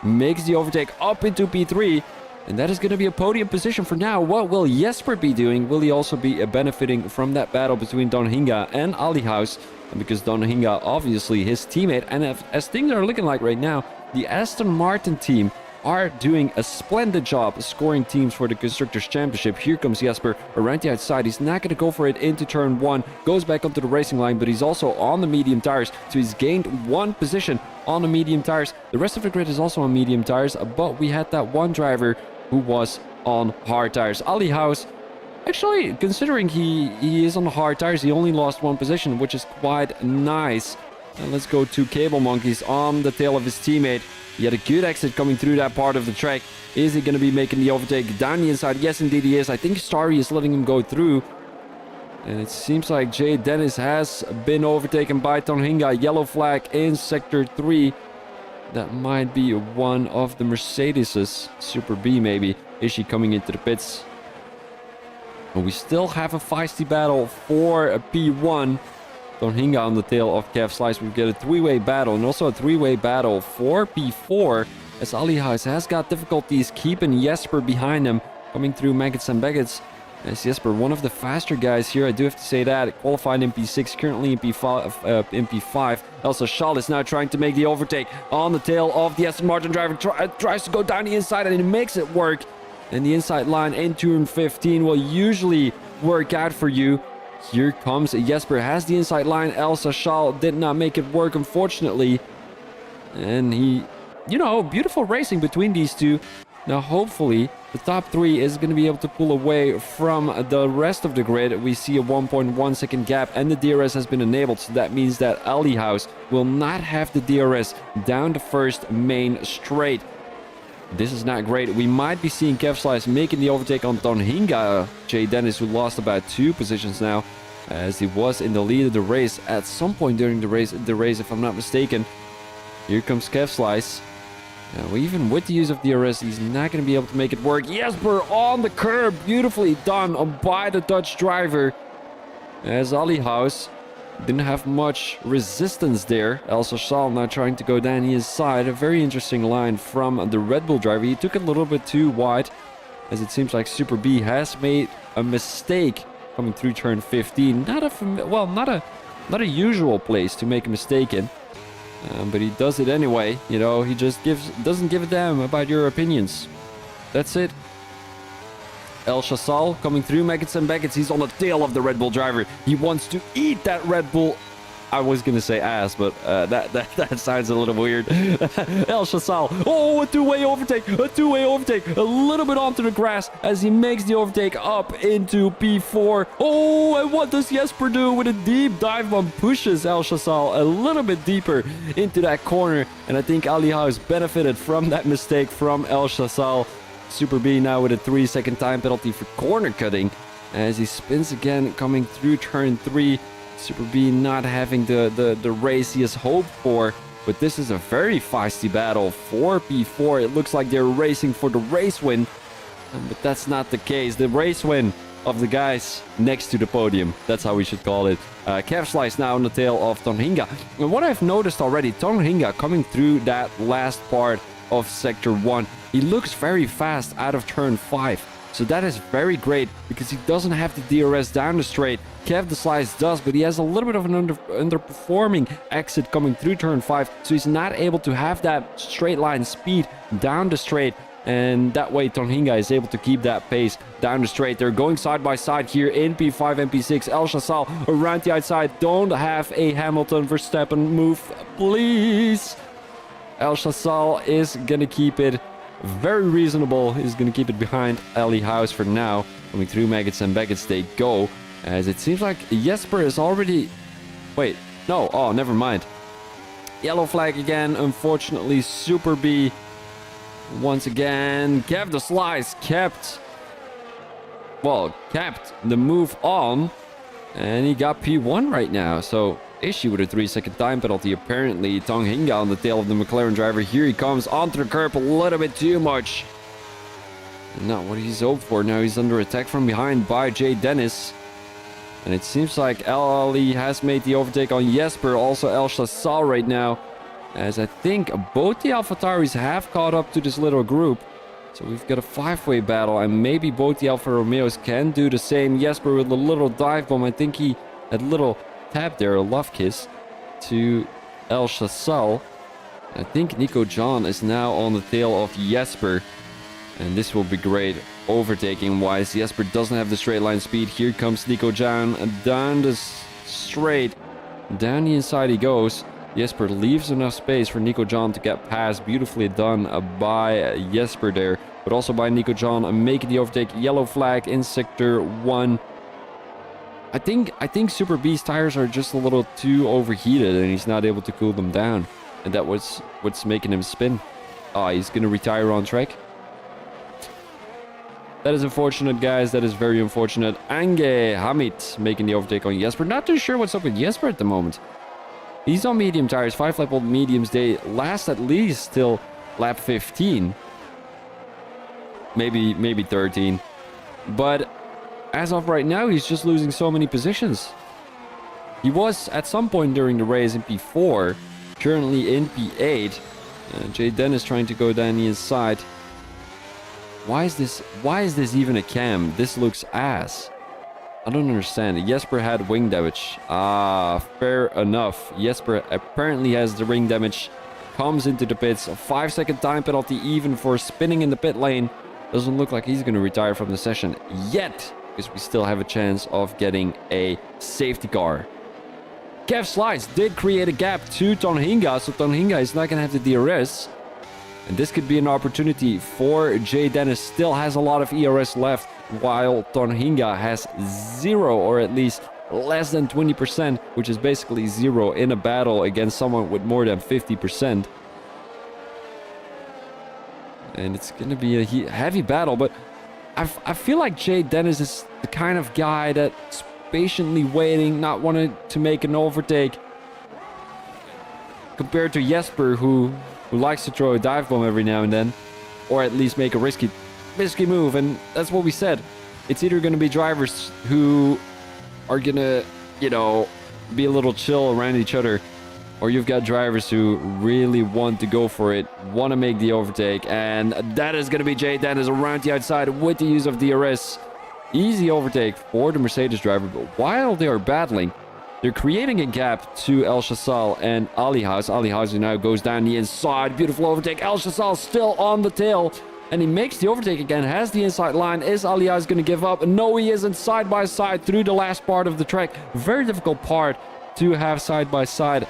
makes the overtake up into P3. And that is going to be a podium position for now. What will Jesper be doing? Will he also be benefiting from that battle between Tonhinga and Alihuis? And because Tonhinga, obviously his teammate, and as things are looking like right now, the Aston Martin team are doing a splendid job scoring teams for the Constructors' Championship. Here comes Jesper around the outside. He's not going to go for it into turn 1. Goes back onto the racing line, but he's also on the medium tires. So he's gained 1 position on the medium tires. The rest of the grid is also on medium tires, but we had that one driver who was on hard tires. Alihuis, actually, considering he is on the hard tires, he only lost 1 position, which is quite nice. And let's go to Cable Monkeys on the tail of his teammate. He had a good exit coming through that part of the track. Is he going to be making the overtake down the inside? Yes, indeed he is. I think Starry is letting him go through. And it seems like Jay Dennis has been overtaken by Tonhinga. Yellow flag in Sector 3. That might be one of the Mercedes' Super B, maybe. Ishii coming into the pits. But we still have a feisty battle for a P1. Tonhinga on the tail of Kev Slice. We've got a 3-way battle and also a 3-way battle for P4. As Alihuis has got difficulties keeping Jesper behind him. Coming through Maggots and Baggots. As Jesper, one of the faster guys here, I do have to say that. Qualified in P6, currently in P5. Also, Charles is now trying to make the overtake on the tail of the Aston Martin driver. Tries to go down the inside and he makes it work. And the inside line in turn 15 will usually work out for you. Here comes Jesper, has the inside line. Elsa Schal did not make it work, unfortunately. And he, beautiful racing between these two. Now, hopefully, the top 3 is going to be able to pull away from the rest of the grid. We see a 1.1 second gap and the DRS has been enabled. So that means that Alihuis will not have the DRS down the first main straight. This is not great. We might be seeing Kev Slice making the overtake on Tonhinga. Jay Dennis, who lost about 2 positions now, as he was in the lead of the race at some point during the race, if I'm not mistaken. Here comes Kev Slice. Well, even with the use of DRS, he's not going to be able to make it work. Jesper on the curb. Beautifully done by the Dutch driver. As Alihuis didn't have much resistance there. El Sal now trying to go down his side. A very interesting line from the Red Bull driver. He took it a little bit too wide, as it seems like Super B has made a mistake coming through turn 15. Not a usual place to make a mistake in. But he does it anyway. You know, he just doesn't give a damn about your opinions. That's it. El Chassal coming through. Magnussen Beckett. He's on the tail of the Red Bull driver. He wants to eat that Red Bull. I was gonna say ass, but that sounds a little weird. El Chassal. Oh, a two-way overtake. A two-way overtake. A little bit onto the grass as he makes the overtake up into P4. Oh, and what does Jesper do with a deep dive bomb? Pushes El Chassal a little bit deeper into that corner. And I think Alihuis benefited from that mistake from El Chassal. Super B now with a 3-second time penalty for corner cutting as he spins again coming through turn 3. Super B not having the race he has hoped for, but this is a very feisty battle for P4. It looks like they're racing for the race win, but that's not the case. The race win of the guys next to the podium, that's how we should call it. Kev Slice now on the tail of Tonhinga. And what I've noticed already, Tonhinga coming through that last part of sector 1, he looks very fast out of turn 5. So that is very great because he doesn't have the DRS down the straight. Kev the Slice does, but he has a little bit of an underperforming exit coming through turn 5. So he's not able to have that straight line speed down the straight. And that way Tonhinga is able to keep that pace down the straight. They're going side by side here in P5 and P6. El Chassal around the outside. Don't have a Hamilton Verstappen move, please. El Chassal is going to keep it very reasonable. He's going to keep it behind Alihuis for now. Coming through Maggots and Beckett's, they go. As it seems like Jesper is already... Wait, no. Oh, never mind. Yellow flag again. Unfortunately, Super B once again. Kev the Slice kept the move on. And he got P1 right now. So issue with a 3-second time penalty. Apparently, Tonhinga on the tail of the McLaren driver. Here he comes onto the curb a little bit too much. Not what he's hoped for. Now he's under attack from behind by Jay Dennis. And it seems like El Ali has made the overtake on Jesper. Also El Chassal right now. As I think both the AlphaTauris have caught up to this little group. So we've got a 5-way battle. And maybe both the Alfa Romeos can do the same. Jesper with a little dive bomb. I think he had a little tap there, a love kiss to El Chassal. I think Nico John is now on the tail of Jesper. And this will be great overtaking wise. Jesper doesn't have the straight line speed. Here comes Nico John down the straight. Down the inside he goes. Jesper leaves enough space for Nico John to get past. Beautifully done by Jesper there. But also by Nico John making the overtake. Yellow flag in sector 1. I think Super B's tires are just a little too overheated and he's not able to cool them down. And that was what's making him spin. Oh, he's going to retire on track. That is unfortunate, guys. That is very unfortunate. Ange Hamid making the overtake on Jesper. Not too sure what's up with Jesper at the moment. He's on medium tires, 5-lap old mediums. They last at least till lap 15. Maybe 13. But as of right now, he's just losing so many positions. He was at some point during the race in P4, currently in P8. Jay Dennis trying to go down the inside. Why is this even a cam? This looks ass. I don't understand. Jesper had wing damage. Fair enough. Jesper apparently has the ring damage. Comes into the pits. A 5-second time penalty even for spinning in the pit lane. Doesn't look like he's going to retire from the session yet, because we still have a chance of getting a safety car. Kev Slice did create a gap to Tonhinga, so Tonhinga is not going to have the DRS. And this could be an opportunity for Jay Dennis. Still has a lot of ERS left, while Tonhinga has 0, or at least less than 20%, which is basically 0 in a battle against someone with more than 50%. And it's going to be a heavy battle, but I feel like Jay Dennis is the kind of guy that's patiently waiting, not wanting to make an overtake. Compared to Jesper, who who likes to throw a dive bomb every now and then, or at least make a risky move. And that's what we said. It's either going to be drivers who are going to, you know, be a little chill around each other, or you've got drivers who really want to go for it, want to make the overtake. And that is going to be Jay Dennis around the outside with the use of DRS. Easy overtake for the Mercedes driver, but while they are battling, they're creating a gap to El Chassal and Ali House. Ali House now goes down the inside. Beautiful overtake. El Chassal still on the tail. And he makes the overtake again. Has the inside line. Is Ali House going to give up? No, he isn't. Side by side through the last part of the track. Very difficult part to have side by side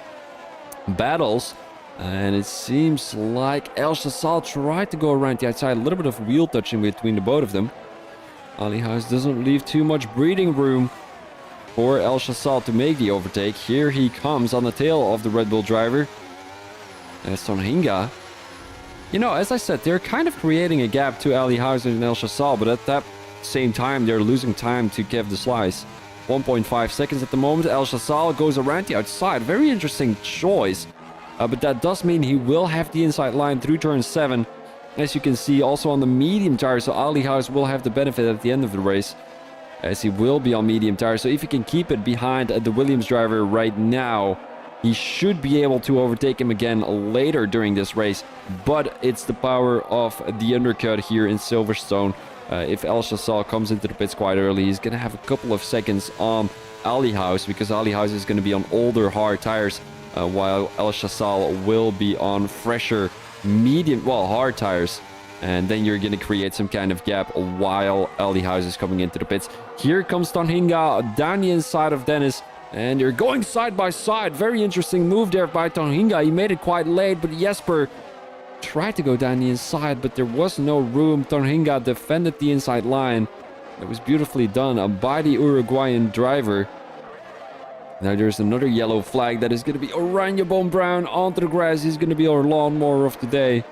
battles. And it seems like El Chassal tried to go around the outside. A little bit of wheel touching between the both of them. Ali House doesn't leave too much breathing room for El Chassal to make the overtake. Here he comes on the tail of the Red Bull driver. As Tonhinga. You know, as I said, they're kind of creating a gap to Ali House and El Chassal, but at that same time, they're losing time to Kev the Slice. 1.5 seconds at the moment. El Chassal goes around the outside. Very interesting choice. But that does mean he will have the inside line through turn 7. As you can see, also on the medium tire, so Ali House will have the benefit at the end of the race, as he will be on medium tire. So if he can keep it behind the Williams driver right now, he should be able to overtake him again later during this race. But it's the power of the undercut here in Silverstone. If El Chassal comes into the pits quite early, he's going to have a couple of seconds on Ali House, because Ali House is going to be on older hard tires, while El Chassal will be on fresher hard tires. And then you're going to create some kind of gap while Ali House is coming into the pits. Here comes Tonhinga down the inside of Dennis. And you're going side by side. Very interesting move there by Tonhinga. He made it quite late, but Jesper tried to go down the inside, but there was no room. Tonhinga defended the inside line. It was beautifully done by the Uruguayan driver. Now there's another yellow flag that is going to be Oranjeboom Brown onto the grass. He's going to be our lawnmower of the day.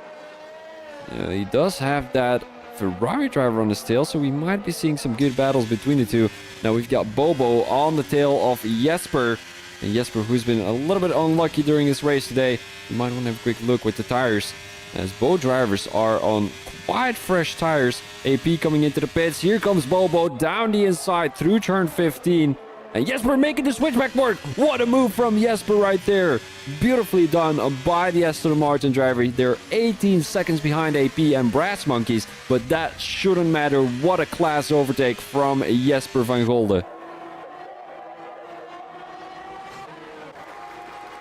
He does have that Ferrari driver on his tail, so we might be seeing some good battles between the two. Now we've got Bobo on the tail of Jesper. And Jesper, who's been a little bit unlucky during his race today. You might want to have a quick look with the tires, as both drivers are on quite fresh tires. AP coming into the pits. Here comes Bobo down the inside through turn 15. And Jesper making the switchback work. What a move from Jesper right there. Beautifully done by the Aston Martin driver. They're 18 seconds behind AP and Brass Monkeys, but that shouldn't matter. What a class overtake from Jesper van Golde.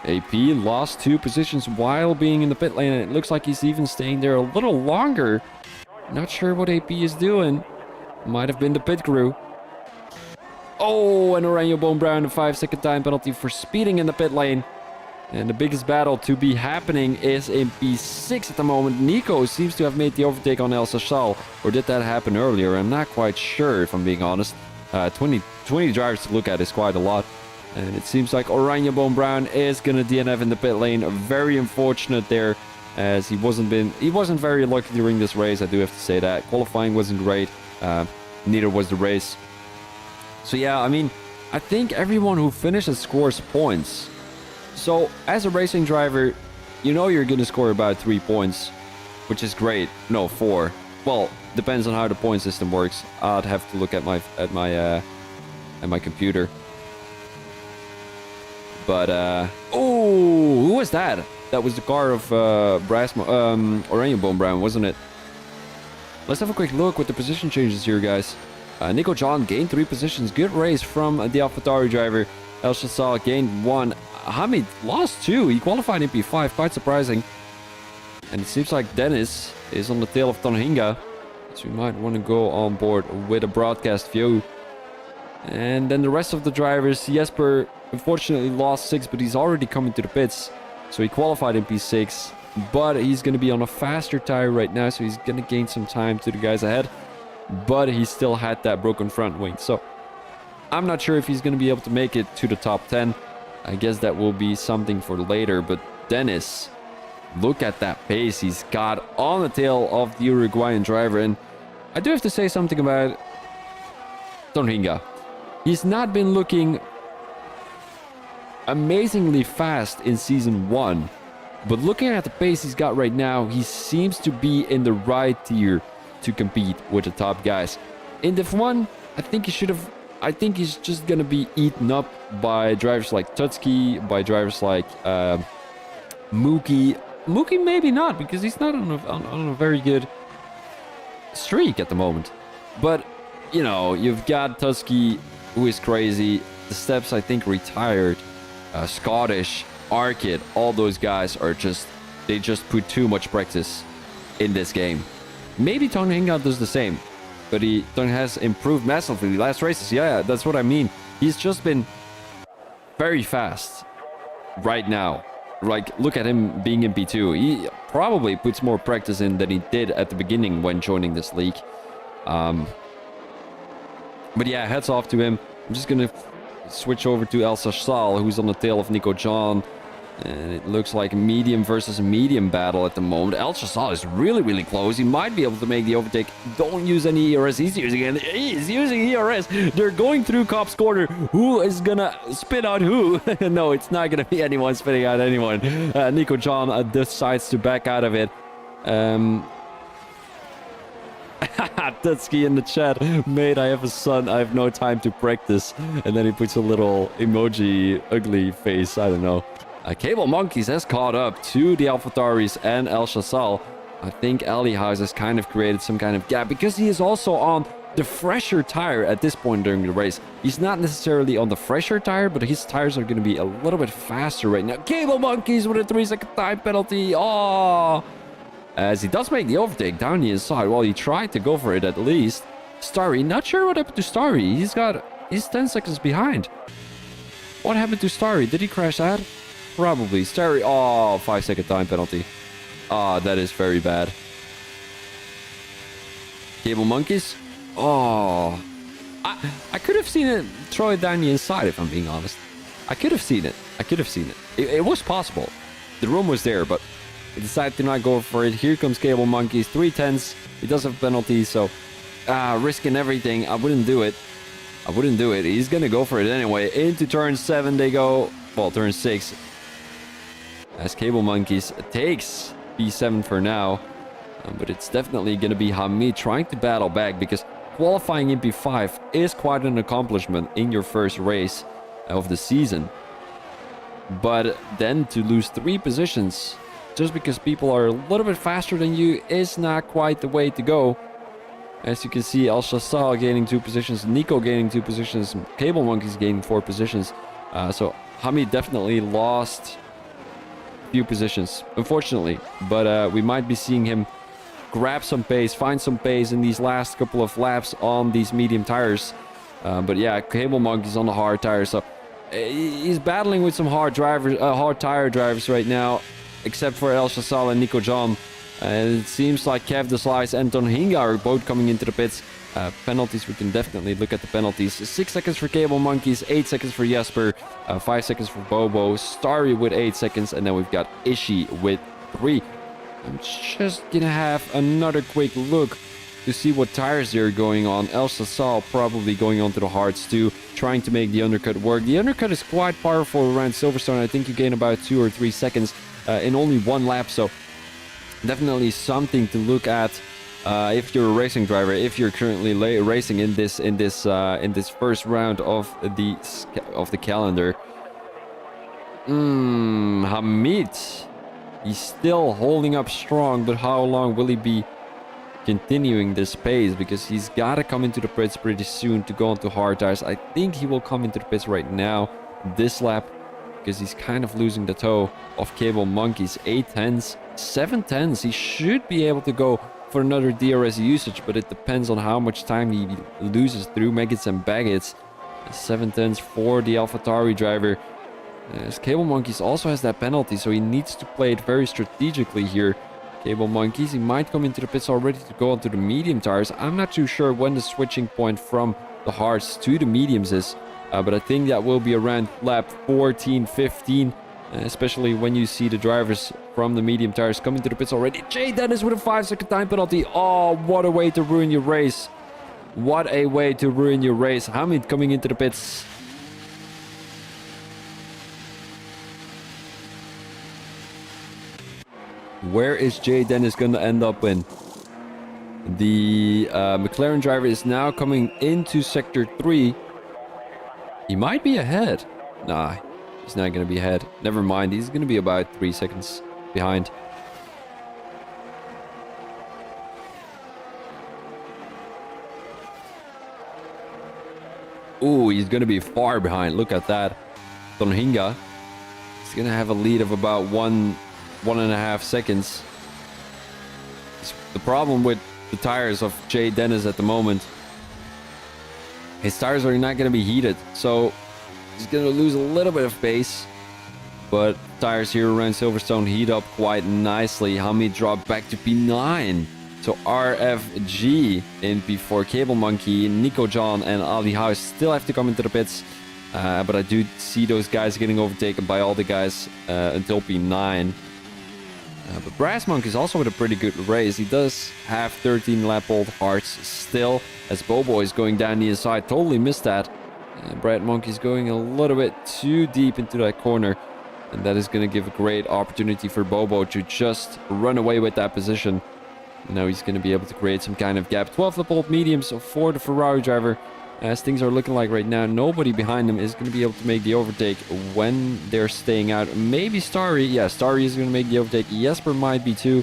AP lost 2 positions while being in the pit lane, and it looks like he's even staying there a little longer. Not sure what AP is doing. Might have been the pit crew. Oh, and Oranjeboom Brown, a 5-second time penalty for speeding in the pit lane. And the biggest battle to be happening is in P6 at the moment. Nico seems to have made the overtake on El Chassal. Or did that happen earlier? I'm not quite sure, if I'm being honest. 20 drivers to look at is quite a lot. And it seems like Oranjeboom Brown is going to DNF in the pit lane. Very unfortunate there, as he wasn't very lucky during this race. I do have to say that. Qualifying wasn't great. Neither was the race. So yeah, I mean, I think everyone who finishes scores points. So as a racing driver, you know you're going to score about 3 points, which is great. No, 4. Well, depends on how the point system works. I'd have to look at my computer. But oh, who was that? That was the car of Oranjeboom Brown, wasn't it? Let's have a quick look with the position changes here, guys. Nico John gained 3 positions. Good race from the AlphaTauri driver. El Chassal gained 1. Hamid lost 2. He qualified in P5. Quite surprising. And it seems like Dennis is on the tail of Tonhinga, so we might want to go on board with a broadcast view. And then the rest of the drivers. Jesper unfortunately lost 6, but he's already coming to the pits. So he qualified in P6. But he's going to be on a faster tire right now, so he's going to gain some time to the guys ahead. But he still had that broken front wing, so I'm not sure if he's going to be able to make it to the top 10. I guess that will be something for later. But Dennis, look at that pace he's got on the tail of the Uruguayan driver. And I do have to say something about Tonhinga. He's not been looking amazingly fast in season 1. But looking at the pace he's got right now, he seems to be in the right tier to compete with the top guys. In Div 1, I think he's just gonna be eaten up by drivers like Tutski, by drivers like Mookie. Mookie maybe not, because he's not on a very good streak at the moment. But, you know, you've got Tutski, who is crazy. The Steps, I think, retired. Scottish, Arkit, all those guys are they just put too much practice in this game. Maybe Tong Hinga does the same, but Tong has improved massively. Last races, yeah, that's what I mean. He's just been very fast right now. Like, look at him being in P2. He probably puts more practice in than he did at the beginning when joining this league. But yeah, hats off to him. I'm just gonna switch over to El Sashal, who's on the tail of Nico John. And it looks like a medium versus medium battle at the moment. El Sashal is really, really close. He might be able to make the overtake. Don't use any ERS. He's using ERS. They're going through Cop's corner. Who is gonna spit out who? No, it's not gonna be anyone spitting out anyone. Nico John decides to back out of it. Tutski in the chat, mate, I have a son, I have no time to practice. And then he puts a little emoji, ugly face, I don't know. Cable Monkeys has caught up to the AlphaTauris and El Sashal. I think Ali House has kind of created some kind of gap because he is also on the fresher tire at this point during the race. He's not necessarily on the fresher tire, but his tires are going to be a little bit faster right now. Cable Monkeys with a 3-second time penalty. Oh, as he does make the overtake down the inside. Well, he tried to go for it at least. Starry, not sure what happened to Starry. He's 10 seconds behind. What happened to Starry? Did he crash out? Probably. Starry, oh, 5-second time penalty. Ah, that is very bad. Cable Monkeys. Oh, I could have seen it throw it down the inside, if I'm being honest. I could have seen it. It was possible. The room was there, but he decided to not go for it. Here comes Cable Monkeys, 3/10s. He does have penalties, so risking everything. I wouldn't do it. He's gonna go for it anyway. Into turn 7 they go. Well, turn 6. As Cable Monkeys takes P7 for now. But it's definitely gonna be Hamid trying to battle back, because qualifying in P5 is quite an accomplishment in your first race of the season. But then to lose 3 positions just because people are a little bit faster than you is not quite the way to go. As you can see, El Sashal gaining 2 positions, Nico gaining 2 positions, Cable Monkeys gaining 4 positions. So Hamid definitely lost a few positions, unfortunately. But we might be seeing him grab some pace, find some pace in these last couple of laps on these medium tires. But yeah, Cable Monkeys on the hard tires. So he's battling with some hard tire drivers right now, except for El Sashal and Nico John. And it seems like Kev the Slice and Ton Hinga are both coming into the pits. Penalties, we can definitely look at the penalties. 6 seconds for Cable Monkeys, 8 seconds for Jesper, 5 seconds for Bobo, Starry with 8 seconds, and then we've got Ishi with 3. I'm just gonna have another quick look to see what tires they're going on. El Sashal probably going onto the hards too, trying to make the undercut work. The undercut is quite powerful around Silverstone. I think you gain about 2 or 3 seconds in only 1 lap, so definitely something to look at if you're a racing driver. If you're currently racing in this first round of the calendar. Hamid, he's still holding up strong, but how long will he be continuing this pace? Because he's got to come into the pits pretty soon to go onto hard tires. I think he will come into the pits right now, this lap, because he's kind of losing the toe of Cable Monkeys. 8/10s, 7/10s. He should be able to go for another DRS usage, but it depends on how much time he loses through Megits and Baggets. 7/10s for the AlphaTauri driver. As Cable Monkeys also has that penalty, so he needs to play it very strategically here. Cable Monkeys, he might come into the pits already to go onto the medium tires. I'm not too sure when the switching point from the hards to the mediums is, but I think that will be around lap 14, 15, especially when you see the drivers from the medium tires coming to the pits already. Jay Dennis with a 5-second time penalty. Oh, what a way to ruin your race. What a way to ruin your race. Hamid coming into the pits. Where is Jay Dennis going to end up in? The McLaren driver is now coming into Sector 3. He might be ahead. Nah, he's not going to be ahead. Never mind, he's going to be about 3 seconds behind. Ooh, he's going to be far behind. Look at that. Tonhinga. He's going to have a lead of about 1.5 seconds. The problem with the tires of Jay Dennis at the moment, his tires are not going to be heated, so he's going to lose a little bit of pace. But tires here around Silverstone heat up quite nicely. Hamid dropped back to P9. So RFG in P4, Cable Monkey, Nico John and Ali House still have to come into the pits. But I do see those guys getting overtaken by all the guys until P9. But Brass Monk is also with a pretty good race. He does have 13 lap old hearts still, as Bobo is going down the inside. Totally missed that. Brad Monk is going a little bit too deep into that corner. And that is going to give a great opportunity for Bobo to just run away with that position. Now he's going to be able to create some kind of gap. 12 lap old mediums for the Ferrari driver. As things are looking like right now, nobody behind him is going to be able to make the overtake when they're staying out. Maybe Starry. Yeah, Starry is going to make the overtake. Jesper might be too.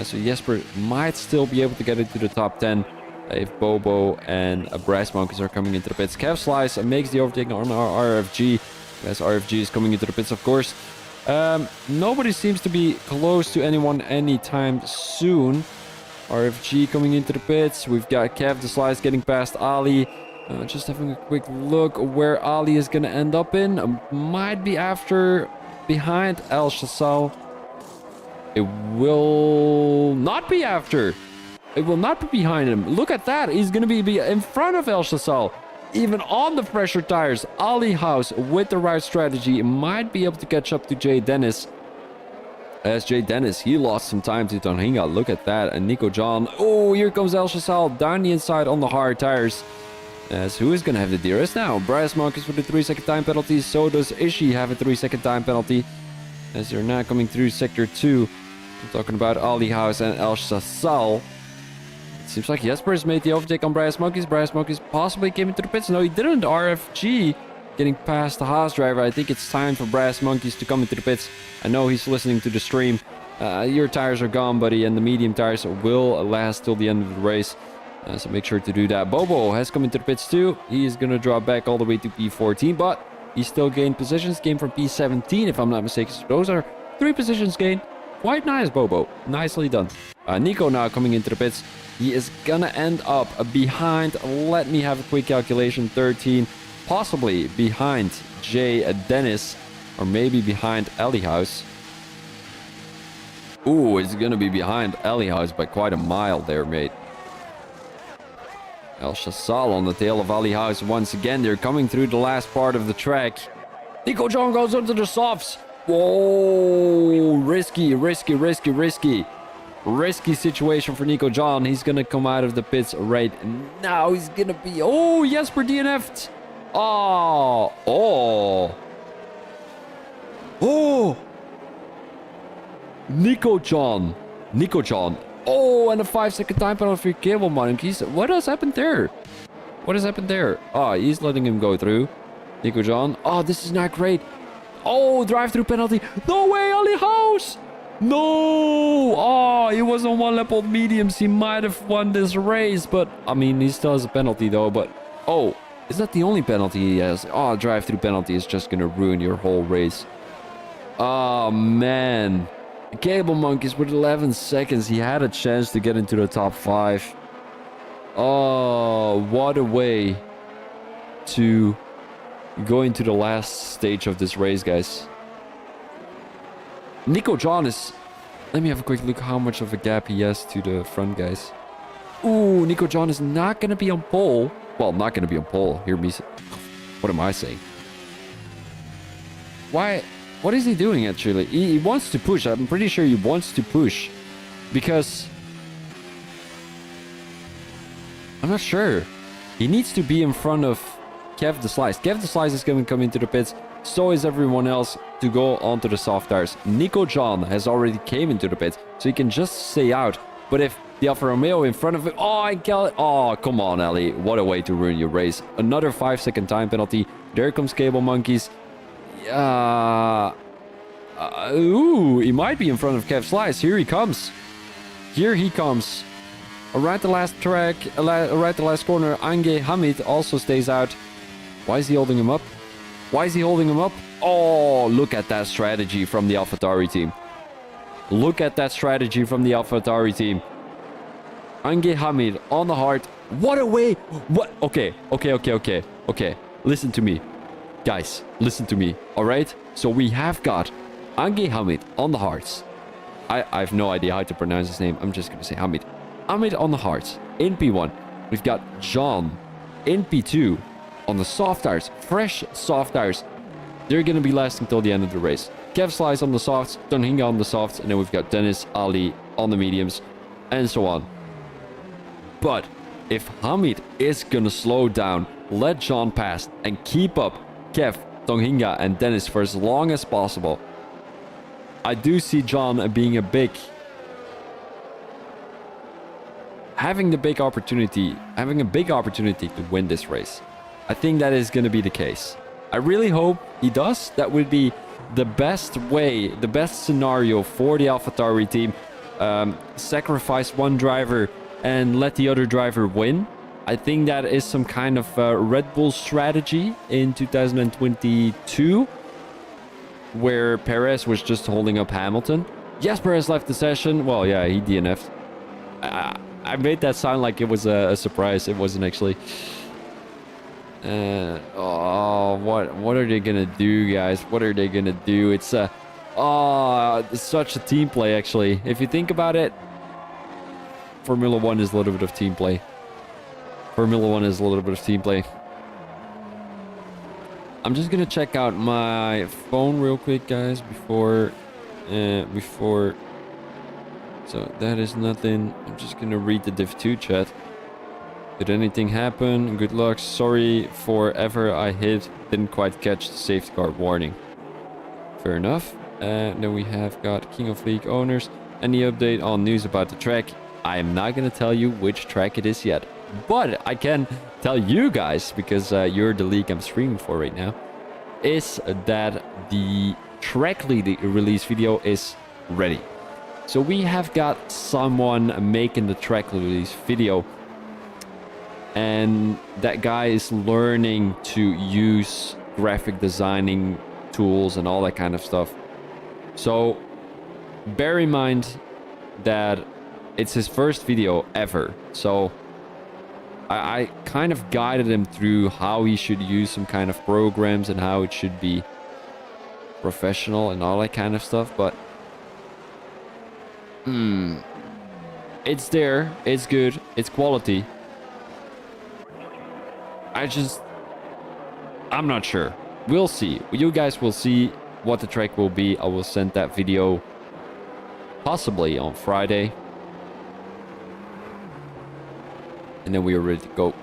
So Jesper might still be able to get into the top 10 if Bobo and Brass Monkeys are coming into the pits. Kev Slice makes the overtake on our RFG. As RFG is coming into the pits, of course. Nobody seems to be close to anyone anytime soon. RFG coming into the pits. We've got Kev the Slice getting past Ali. Just having a quick look where Ali is going to end up in. Might be behind El Chassal. It will not be after. It will not be behind him. Look at that. He's going to be in front of El Chassal. Even on the pressure tires. Ali House with the right strategy might be able to catch up to Jay Dennis. As Jay Dennis, he lost some time to Tonhinga. Look at that. And Nico John. Oh, here comes El Chassal down the inside on the hard tires. As who is going to have the DRS now? Brass Marcus with the 3-second time penalty. So does Ishii have a 3-second time penalty. As they're now coming through Sector 2. I'm talking about Ali House and El Chassal. It seems like Jesper has made the overtake on Brass Monkeys. Brass Monkeys possibly came into the pits. No, he didn't. RFG getting past the Haas driver. I think it's time for Brass Monkeys to come into the pits. I know he's listening to the stream. Your tires are gone, buddy, and the medium tires will last till the end of the race. So make sure to do that. Bobo has come into the pits too. He is going to drop back all the way to P14, but he still gained positions. Came from P17, if I'm not mistaken. So those are 3 positions gained. Quite nice, Bobo. Nicely done. Nico now coming into the pits. He is going to end up behind. Let me have a quick calculation. 13. Possibly behind Jay Dennis. Or maybe behind Ali House. Ooh, it's going to be behind Ali House by quite a mile there, mate. El Chassal on the tail of Ali House once again. They're coming through the last part of the track. Nico John goes into the softs. Whoa, risky, risky, risky, risky. Risky situation for Nico John. He's going to come out of the pits right now. He's going to be... Oh, Jesper DNF'd. Oh, oh. Oh. Nico John. Nico John. Oh, and a 5-second time penalty for Cable Monkeys. What has happened there? What has happened there? Oh, he's letting him go through. Nico John. Oh, this is not great. Oh, drive-through penalty. No way, Ali House. No. Oh, he was on 1 lap old mediums. He might have won this race, but I mean, he still has a penalty though. But oh, is that the only penalty he has? Oh, drive-through penalty is just going to ruin your whole race. Oh, man. Cable Monkeys with 11 seconds. He had a chance to get into the top 5. Oh, what a way to go into the last stage of this race, guys. Nico John is... Let me have a quick look how much of a gap he has to the front guys. Ooh, Nico John is not going to be on pole. Well, not going to be on pole. Hear me say... What am I saying? Why... What is he doing, actually? He wants to push. I'm pretty sure he wants to push. Because... I'm not sure. He needs to be in front of Kev the Slice. Kev the Slice is going to come into the pits. So is everyone else to go onto the soft tires. Nico John has already came into the pit, so he can just stay out. But if the Alfa Romeo in front of him... Oh, I got... Oh, come on, Ali. What a way to ruin your race. Another 5-second time penalty. There comes Cable Monkeys. Ooh, he might be in front of Kev Slice. Here he comes. Here he comes. Right the last track, right the last corner. Ange Hamid also stays out. Why is he holding him up? Why is he holding him up? Oh, look at that strategy from the AlphaTauri team. Look at that strategy from the AlphaTauri team. Ange Hamid on the hard. What a way. What? Okay. Listen to me. Guys, listen to me. All right? So we have got Ange Hamid on the hards. I have no idea how to pronounce his name. I'm just going to say Hamid. Hamid on the hards in P1. We've got John in P2 on the soft tires. Fresh soft tires. They're going to be lasting till the end of the race. Kev Slice on the softs, Tonhinga on the softs, and then we've got Dennis, Ali on the mediums, and so on. But if Hamid is going to slow down, let John pass, and keep up Kev, Tonhinga, and Dennis for as long as possible, I do see John being having a big opportunity to win this race. I think that is going to be the case. I really hope he does. That would be the best way, the best scenario for the AlphaTauri team. Sacrifice one driver and let the other driver win. I think that is some kind of Red Bull strategy in 2022, where Perez was just holding up Hamilton. Yes, Perez left the session. Well, yeah, he DNF'd. I made that sound like it was a surprise. It wasn't actually. What are they gonna do, guys? What are they gonna do? It's such a team play, actually. If you think about it, Formula 1 is a little bit of team play. I'm just gonna check out my phone real quick, guys, before. So that is nothing. I'm just gonna read the Div2 chat. Did anything happen? Good luck. Sorry for ever I hit. Didn't quite catch the safety car warning. Fair enough. Then we have got King of League owners. Any update on news about the track? I am not going to tell you which track it is yet. But I can tell you guys, because you're the league I'm streaming for right now, is that the track release video is ready. So we have got someone making the track release video. And that guy is learning to use graphic designing tools and all that kind of stuff. So bear in mind that it's his first video ever. So I kind of guided him through how he should use some kind of programs and how it should be professional and all that kind of stuff. But it's there, it's good, it's quality. I'm not sure. We'll see. You guys will see what the track will be. I will send that video possibly on Friday. And then we are ready to go.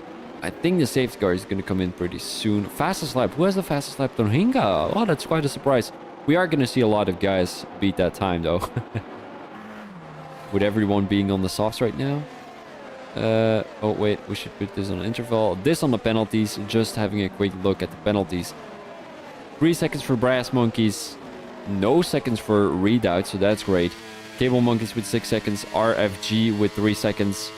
I think the safety car is going to come in pretty soon. Fastest lap. Who has the fastest lap? Tonhinga. Oh, that's quite a surprise. We are going to see a lot of guys beat that time, though. With everyone being on the softs right now. Oh wait, we should put this on interval. This on the penalties, just having a quick look at the penalties. 3 seconds for Brass Monkeys, no seconds for Redoubt, so that's great. Cable Monkeys with 6 seconds, RFG with 3 seconds.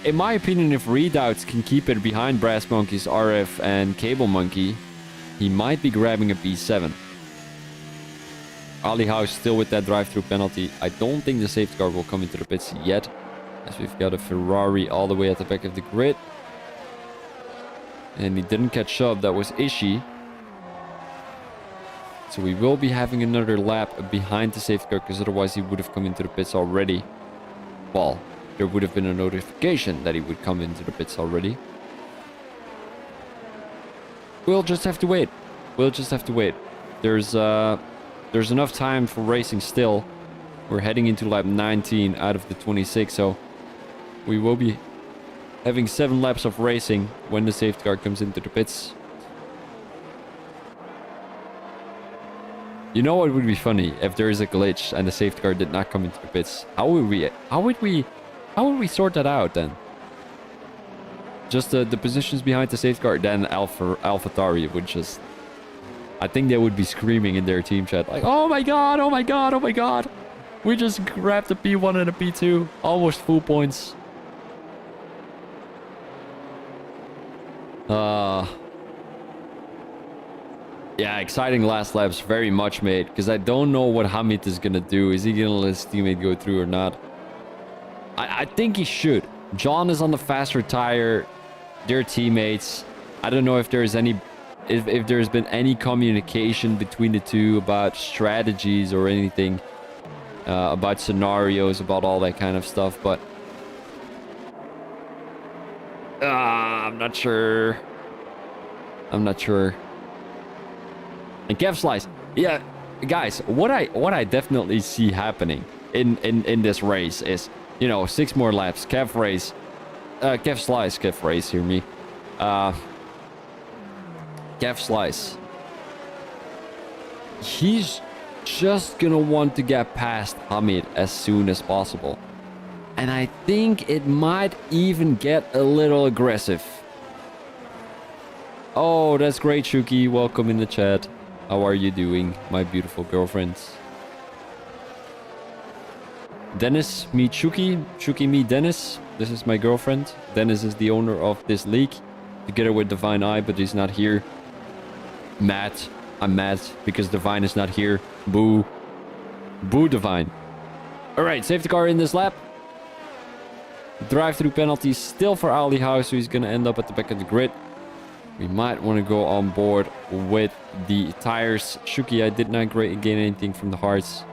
In my opinion, if Redoubts can keep it behind Brass Monkeys, RF and Cable Monkey, he might be grabbing a P7. Ali House still with that drive-through penalty. I don't think the safety car will come into the pits yet, as we've got a Ferrari all the way at the back of the grid. And he didn't catch up. That was Ishii. So we will be having another lap behind the safety car, because otherwise he would have come into the pits already. Well, there would have been a notification that he would come into the pits already. We'll just have to wait. There's enough time for racing still. We're heading into lap 19 out of the 26, so we will be having 7 laps of racing when the safety car comes into the pits. You know what would be funny if there is a glitch and the safety car did not come into the pits? How would we sort that out then? Just the positions behind the safety car, then AlphaTauri would just, I think they would be screaming in their team chat like, oh my god, oh my god, oh my god. We just grabbed a P1 and a P2, almost full points. Yeah, exciting last laps, very much, mate. Because I don't know what Hamid is going to do. Is he going to let his teammate go through or not? I think he should. John is on the faster tire. They're teammates. I don't know if there's any... If there's been any communication between the two about strategies or anything. About scenarios, about all that kind of stuff. But... I'm not sure. I'm not sure. And Kev Slice, yeah, guys, what I definitely see happening in this race is, you know, 6 more laps, Kev Slice, hear me, Kev Slice, he's just gonna want to get past Hamid as soon as possible, and I think it might even get a little aggressive. Oh, that's great, Shuki, welcome in the chat. How are you doing, my beautiful girlfriends? Dennis, meet Shuki. Shuki, meet Dennis. This is my girlfriend. Dennis is the owner of this league, together with Divine Eye, but he's not here. Matt. I'm mad because Divine is not here. Boo. Boo, Divine. Alright, safety car in this lap. Drive-through penalty still for Ali House, so he's going to end up at the back of the grid. We might want to go on board with the tires. Shuki, I did not gain anything from the hearts.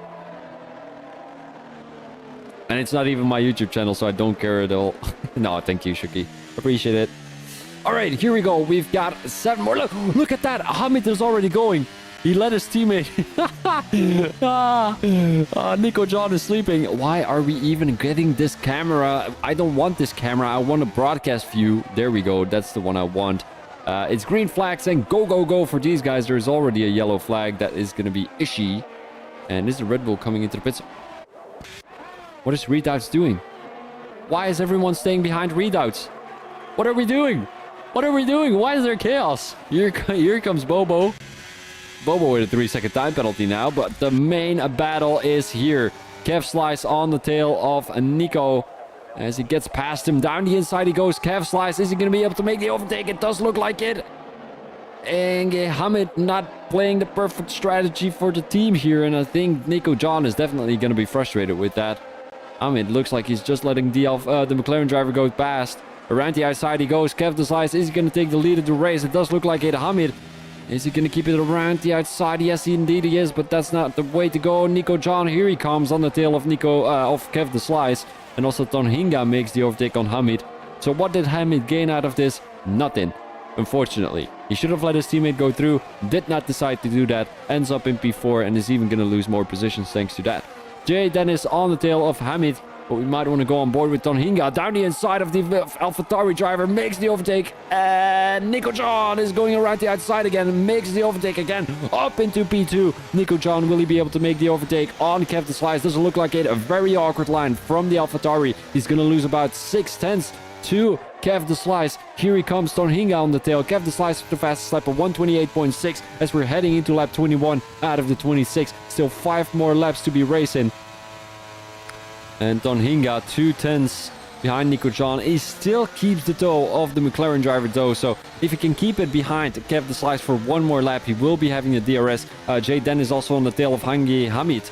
And it's not even my YouTube channel, so I don't care at all. No, thank you, Shuki. Appreciate it. All right, here we go. We've got 7 more. Look at that. Hamid is already going. He let his teammate. Nico John is sleeping. Why are we even getting this camera? I don't want this camera. I want a broadcast view. There we go. That's the one I want. It's green flags and go, go, go for these guys. There's already a yellow flag that is going to be Ishii. And this is Red Bull coming into the pits. What is Redoubts doing? Why is everyone staying behind Redoubts? What are we doing? What are we doing? Why is there chaos? Here comes Bobo. Bobo with a 3-second time penalty now. But the main battle is here. Kev Slice on the tail of Nico. As he gets past him, down the inside he goes. Kev Slice, is he going to be able to make the overtake? It does look like it. And Hamid not playing the perfect strategy for the team here. And I think Nico John is definitely going to be frustrated with that. Hamid looks like he's just letting the McLaren driver go past. Around the outside he goes. Kev Slice, is he going to take the lead of the race? It does look like it. Hamid, is he going to keep it around the outside? Yes, indeed he is, but that's not the way to go. Nico John, here he comes on the tail of Kev Slice. And also Tonhinga makes the overtake on Hamid. So what did Hamid gain out of this? Nothing, unfortunately. He should have let his teammate go through. Did not decide to do that. Ends up in P4 and is even going to lose more positions thanks to that. Jay Dennis on the tail of Hamid. But we might want to go on board with Tonhinga. Down the inside of the AlphaTauri driver. Makes the overtake. And Nico John is going around the outside again. Makes the overtake again. Up into P2. Nico John, will he be able to make the overtake on Kev Slice? Doesn't look like it. A very awkward line from the AlphaTauri. He's going to lose about 6/10 to Kev Slice. Here he comes, Tonhinga on the tail. Kev Slice with the fastest lap of 128.6 as we're heading into lap 21 out of the 26. Still 5 more laps to be racing. And Tonhinga 2/10 behind Nico John. He still keeps the toe of the McLaren driver though. So if he can keep it behind Kev Slice for 1 more lap, he will be having a DRS. Jay Dennis also on the tail of Hamid.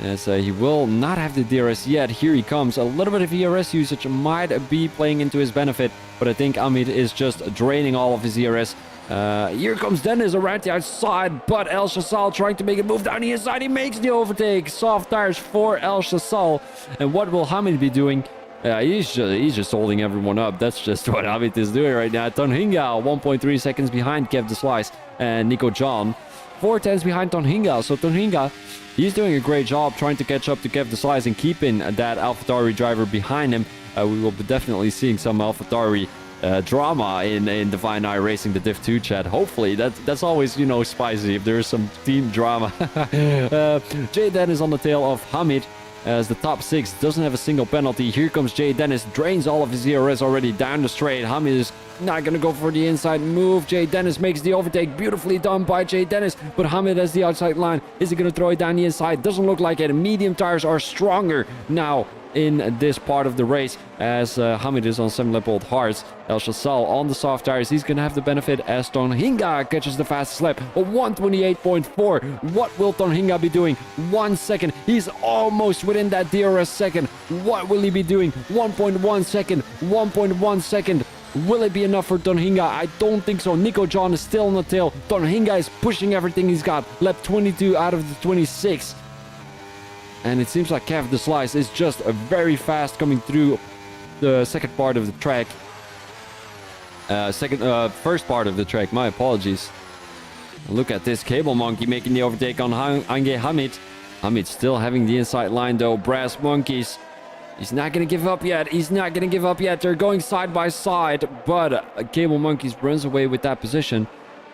As he will not have the DRS yet. Here he comes. A little bit of DRS usage might be playing into his benefit. But I think Hamid is just draining all of his DRS. Here comes Dennis around the outside, but El Chassal trying to make a move down the inside. He makes the overtake. Soft tires for El Chassal. And what will Hamid be doing? He's just holding everyone up. That's just what Hamid is doing right now. Tonhinga 1.3 seconds behind Kev Slice and Nico John. 4/10 behind Tonhinga. So Tonhinga, he's doing a great job trying to catch up to Kev Slice and keeping that AlphaTauri driver behind him. We will be definitely seeing some AlphaTauri drama in Divine Eye Racing, the Div 2 chat. Hopefully, that's always, you know, spicy if there is some team drama. Jay Dennis on the tail of Hamid as the top 6 doesn't have a single penalty. Here comes Jay Dennis, drains all of his DRS already down the straight. Hamid is not going to go for the inside move. Jay Dennis makes the overtake. Beautifully done by Jay Dennis, but Hamid has the outside line. Is he going to throw it down the inside? Doesn't look like it. Medium tires are stronger now in this part of the race as Hamid is on 7-lap-old hards. El Chassal on the soft tires. He's going to have the benefit as Tonhinga catches the fastest lap. A 128.4. What will Tonhinga be doing? 1 second. He's almost within that DRS second. What will he be doing? 1.1 second. 1.1 second. Will it be enough for Tonhinga? I don't think so. Nico John is still on the tail. Tonhinga is pushing everything he's got. Lap 22 out of the 26. And it seems like Kev the Slice is just very fast coming through the second part of the track. First part of the track, my apologies. Look at this Cable Monkey making the overtake on Ange Hamid. Hamid still having the inside line though. Brass Monkeys. He's not going to give up yet. He's not going to give up yet. They're going side by side. But Cable Monkeys runs away with that position.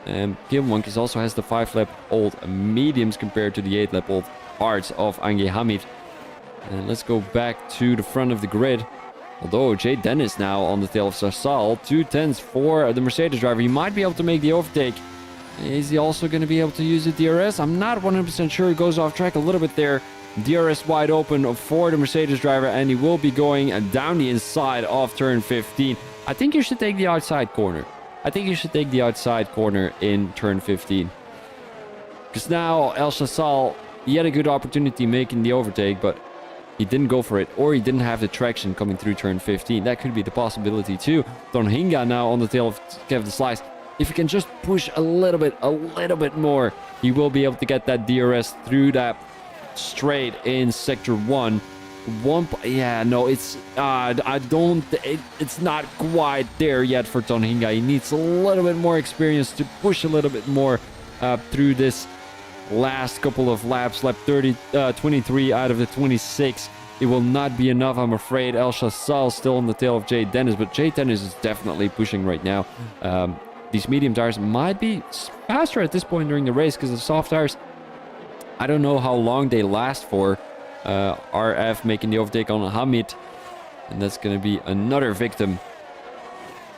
And Cable Monkeys also has the 5-lap-old mediums compared to the 8-lap-old hards of Ange Hamid. And let's go back to the front of the grid. Although Jay Dennis now on the tail of Sarsal. 2/10 for the Mercedes driver. He might be able to make the overtake. Is he also going to be able to use the DRS? I'm not 100% sure. He goes off track a little bit there. DRS wide open for the Mercedes driver, and he will be going down the inside of turn 15. I think you should take the outside corner. I think you should take the outside corner in turn 15. Because now El Chassal, he had a good opportunity making the overtake, but he didn't go for it, or he didn't have the traction coming through turn 15. That could be the possibility too. Tonhinga now on the tail of Kev the Slice. If he can just push a little bit more, he will be able to get that DRS through that straight in sector 1. It's not quite there yet for Tonhinga. He needs a little bit more experience to push a little bit more through this last couple of laps. Lap 23 out of the 26. It will not be enough, I'm afraid. El Chassal still on the tail of Jay Dennis, but Jay Dennis is definitely pushing right now. These medium tires might be faster at this point during the race because the soft tires, I don't know how long they last for. RF making the overtake on Hamid. And that's going to be another victim.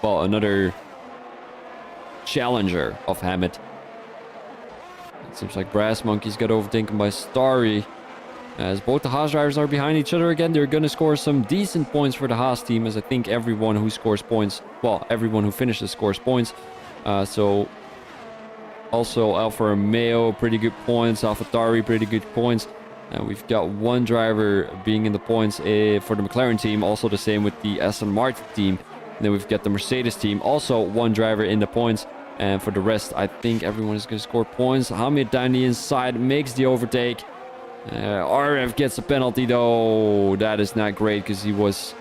Well, another challenger of Hamid. It seems like Brass Monkeys got overtaken by Starry. As both the Haas drivers are behind each other again, they're going to score some decent points for the Haas team. As I think everyone who scores points, well, everyone who finishes scores points. So also Alfa Romeo, pretty good points. AlphaTauri, pretty good points. We've got one driver being in the points for the McLaren team. Also the same with the Aston Martin team. And then we've got the Mercedes team. Also one driver in the points. And for the rest, I think everyone is going to score points. Hamid down the inside makes the overtake. RF gets a penalty though. That is not great because he was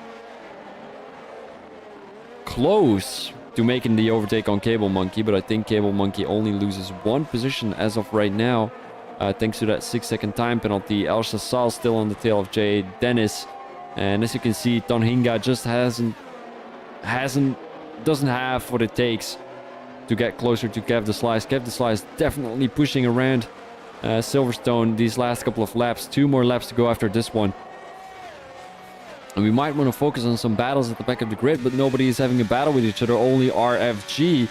close to making the overtake on Cable Monkey. But I think Cable Monkey only loses one position as of right now. Thanks to that 6-second time penalty. El Chassal still on the tail of Jay Dennis. And as you can see, Tonhinga just doesn't have what it takes to get closer to Kev the Slice. Kev the Slice definitely pushing around Silverstone these last couple of laps. 2 more laps to go after this one. And we might want to focus on some battles at the back of the grid, but nobody is having a battle with each other. Only RFG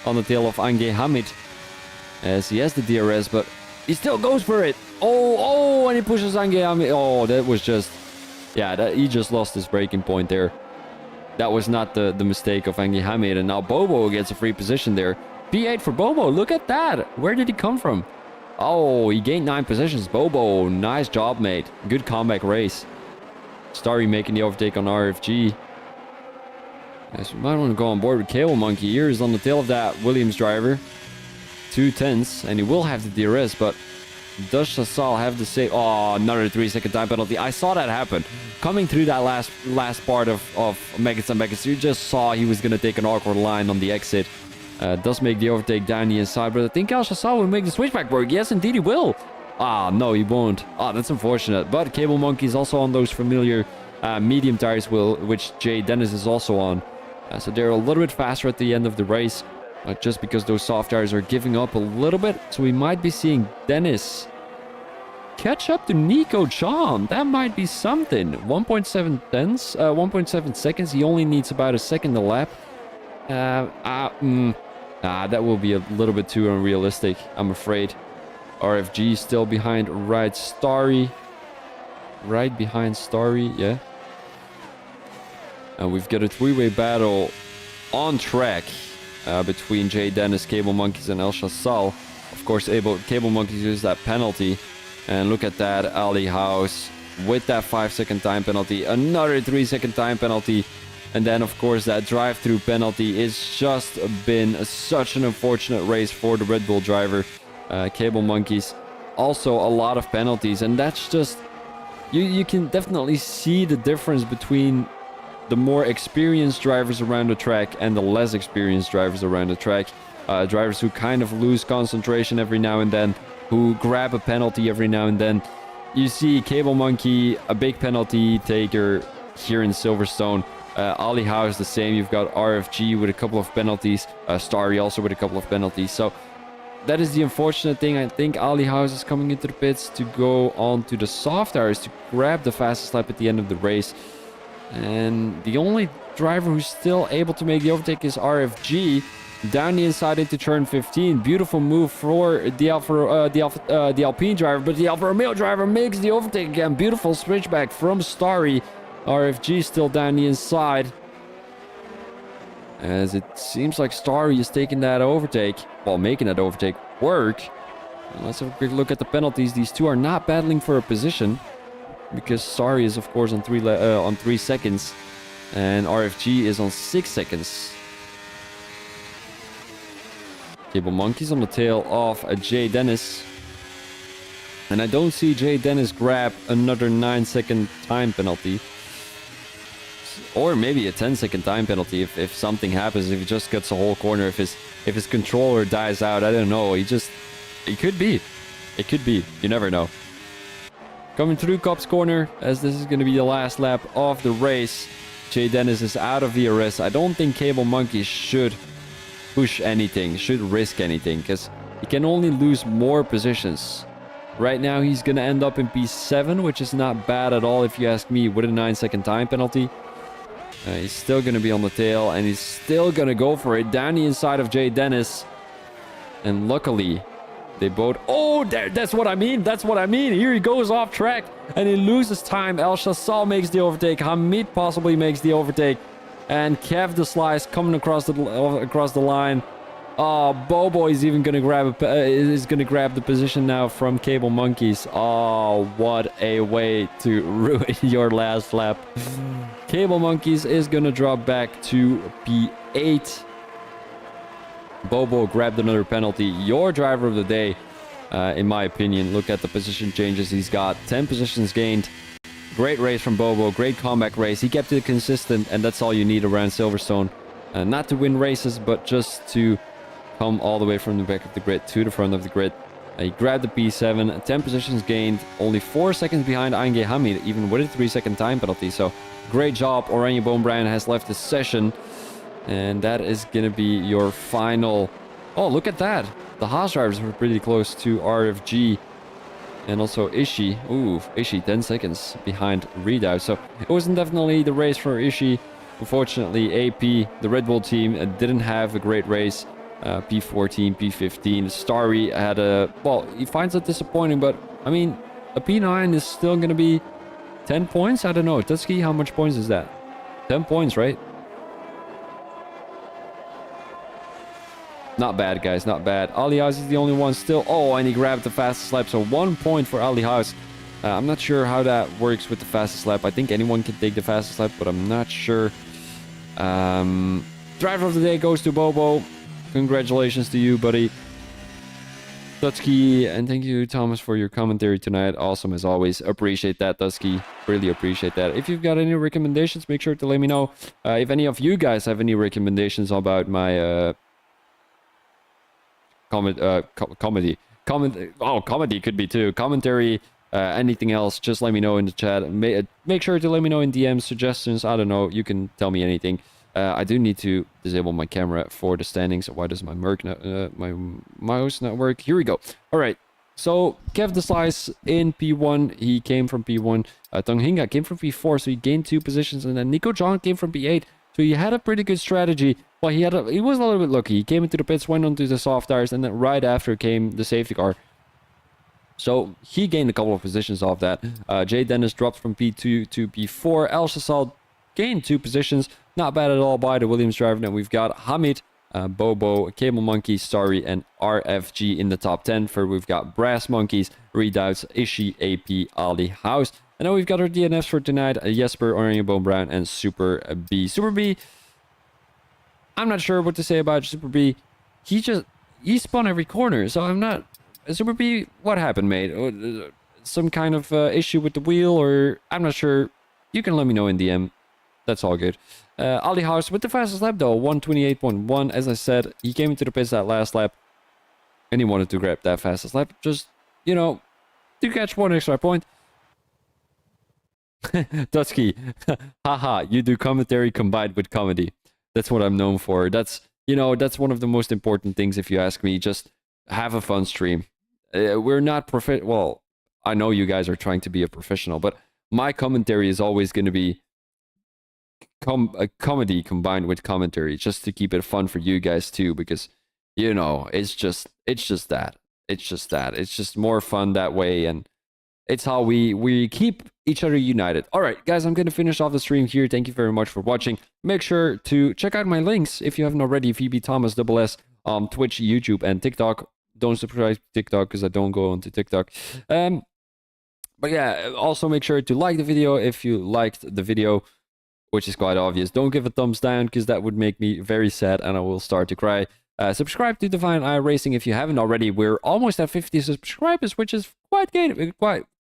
on the tail of Ange Hamid. As he has the DRS, but he still goes for it. Oh, and he pushes Ange Hamid. Oh, that was just... yeah, he just lost his braking point there. That was not the mistake of Ange Hamid. And now Bobo gets a free position there. P8 for Bobo. Look at that. Where did he come from? Oh, he gained 9 positions. Bobo, nice job, mate. Good comeback race. Starry making the overtake on RFG. Yes, we might want to go on board with Cable Monkey. Here is on the tail of that Williams driver. 2/10, and he will have the DRS, but does Chassal have the same? Oh, another 3-second time penalty. I saw that happen. Coming through that last part of Megas and Megas, you just saw he was going to take an awkward line on the exit. Does make the overtake down the inside, but I think El Chassal will make the switchback work. Yes, indeed he will. Ah, no, he won't. Ah, that's unfortunate. But Cable Monkey is also on those familiar medium tires, which Jay Dennis is also on. So they're a little bit faster at the end of the race, just because those soft tires are giving up a little bit. So we might be seeing Dennis catch up to Nico Chom. That might be something. 1.7 seconds. He only needs about a second a lap. That will be a little bit too unrealistic, I'm afraid. RFG still behind Right Starry. Right behind Starry, yeah. And we've got a three-way battle on track between Jay Dennis, Cable Monkeys, and El Chassal. Of course, Cable Monkeys used that penalty. And look at that, Ali House with that 5-second time penalty. Another 3-second time penalty. And then, of course, that drive-through penalty. It's just been such an unfortunate race for the Red Bull driver. Cable Monkeys, also a lot of penalties. And that's just... You can definitely see the difference between the more experienced drivers around the track and the less experienced drivers around the track. Drivers who kind of lose concentration every now and then, who grab a penalty every now and then. You see Cable Monkey, a big penalty taker here in Silverstone. Ali House the same. You've got RFG with a couple of penalties. Starry also with a couple of penalties. So that is the unfortunate thing. I think Ali House is coming into the pits to go on to the soft tires to grab the fastest lap at the end of the race. And the only driver who's still able to make the overtake is RFG. Down the inside into turn 15. Beautiful move for the Alpine driver, but the Alfa Romeo driver makes the overtake again. Beautiful switchback from Starry. RFG still down the inside, as it seems like Starry is taking that overtake, well, making that overtake work. Let's have a quick look at the penalties. These two are not battling for a position, because Starry is, of course, on 3 seconds, and RFG is on 6 seconds. Cable Monkeys on the tail of Jay Dennis. And I don't see Jay Dennis grab another 9-second time penalty. Or maybe a 10-second time penalty if something happens, if he just gets a whole corner, if his controller dies out, I don't know. It could be. It could be. You never know. Coming through Cops Corner, as this is going to be the last lap of the race. Jay Dennis is out of VRS. I don't think Cable Monkeys should push anything, should risk anything, because he can only lose more positions. Right now he's going to end up in P7, which is not bad at all if you ask me, with a 9-second time penalty. He's still going to be on the tail, and he's still going to go for it down the inside of Jay Dennis. And luckily, they both... Oh, that's what I mean. That's what I mean. Here he goes off track, and he loses time. El Chassal makes the overtake. Hamid possibly makes the overtake. And Kev the Slice coming across the line. Oh, Bobo is even going to grab the position now from Cable Monkeys. Oh, what a way to ruin your last lap. Cable Monkeys is going to drop back to P8. Bobo grabbed another penalty. Your driver of the day, in my opinion. Look at the position changes he's got. 10 positions gained. Great race from Bobo. Great comeback race. He kept it consistent, and that's all you need around Silverstone. Not to win races, but just to come all the way from the back of the grid to the front of the grid. He grabbed the P7. 10 positions gained. Only 4 seconds behind Ange Hamid, even with a 3-second time penalty. So, great job. Oranje Boombrand has left the session. And that is going to be your final... Oh, look at that. The Haas drivers were pretty close to RFG. And also Ishii. Ooh, Ishii 10 seconds behind Redoubt. So it wasn't definitely the race for Ishii. Unfortunately, AP, the Red Bull team, didn't have a great race. P14, P15. Starry had a... Well, he finds it disappointing, but I mean, a P9 is still going to be 10 points? I don't know. Tusky, how much points is that? 10 points, right? Not bad, guys, not bad. Ali House is the only one still. Oh, and he grabbed the fastest lap, so 1 point for Ali House. I'm not sure how that works with the fastest lap. I think anyone can take the fastest lap, but I'm not sure. Driver of the day goes to Bobo. Congratulations to you, buddy. Dutski, and thank you, Thomas, for your commentary tonight. Awesome as always. Appreciate that, Dutski. Really appreciate that. If you've got any recommendations, make sure to let me know. If any of you guys have any recommendations about my... comedy could be too. Commentary, anything else, just let me know in the chat. Make sure to let me know in DMs, suggestions, I don't know, you can tell me anything. I do need to disable my camera for the standings. Why does my my mouse not work? Here we go. All right. So Kev the Slice in P1. He came from P1. Tong Hinga came from P4, so he gained 2 positions, and then Nico John came from P8. So he had a pretty good strategy. Well, he was a little bit lucky. He came into the pits, went onto the soft tires, and then right after came the safety car. So he gained a couple of positions off that. Jay Dennis dropped from P2 to P4. El Shasal gained 2 positions. Not bad at all by the Williams driver. Then we've got Hamid, Bobo, Cable Monkey, Starry, and RFG in the top 10. For we've got Brass Monkeys, Redoubts, Ishi, AP, Ali House. And then we've got our DNFs for tonight. Jesper, Orange Bone Brown, and Super B. Super B, I'm not sure what to say about Super B. He spun every corner, so I'm not... Super B, what happened, mate? Some kind of issue with the wheel, or... I'm not sure. You can let me know in DM. That's all good. Ali House with the fastest lap, though. 128.1. As I said, he came into the pits that last lap, and he wanted to grab that fastest lap. Just, you know, to catch 1 extra point. Dutski, haha, you do commentary combined with comedy. That's what I'm known for. That's, you know, that's one of the most important things, if you ask me. Just have a fun stream. We're not well, I know you guys are trying to be a professional, but my commentary is always going to be a comedy combined with commentary, just to keep it fun for you guys too, because, you know, it's just that. It's just more fun that way, and it's how we keep each other united. All right, guys, I'm going to finish off the stream here. Thank you very much for watching. Make sure to check out my links if you haven't already. Phoebe Thomas SS on Twitch, YouTube, and TikTok. Don't subscribe to TikTok because I don't go onto TikTok. But yeah, also make sure to like the video if you liked the video, which is quite obvious. Don't give a thumbs down because that would make me very sad and I will start to cry. Subscribe to Divine Eye Racing if you haven't already. We're almost at 50 subscribers, which is quite gay.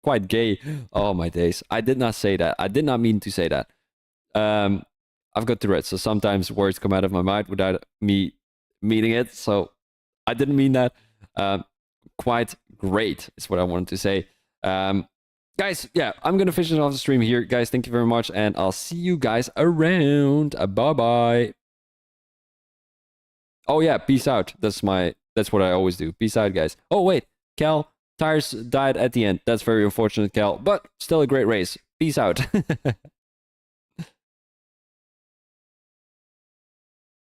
Quite gay. Oh my days. I did not say that. I did not mean to say that. I've got Tourette's, so sometimes words come out of my mouth without me meaning it. So I didn't mean that. Quite great is what I wanted to say. Guys, yeah, I'm gonna finish off the stream here. Guys, thank you very much, and I'll see you guys around. Bye-bye. Oh yeah, peace out. That's what I always do. Peace out, guys. Oh wait, Cal, tires died at the end. That's very unfortunate, Cal, but still a great race. Peace out.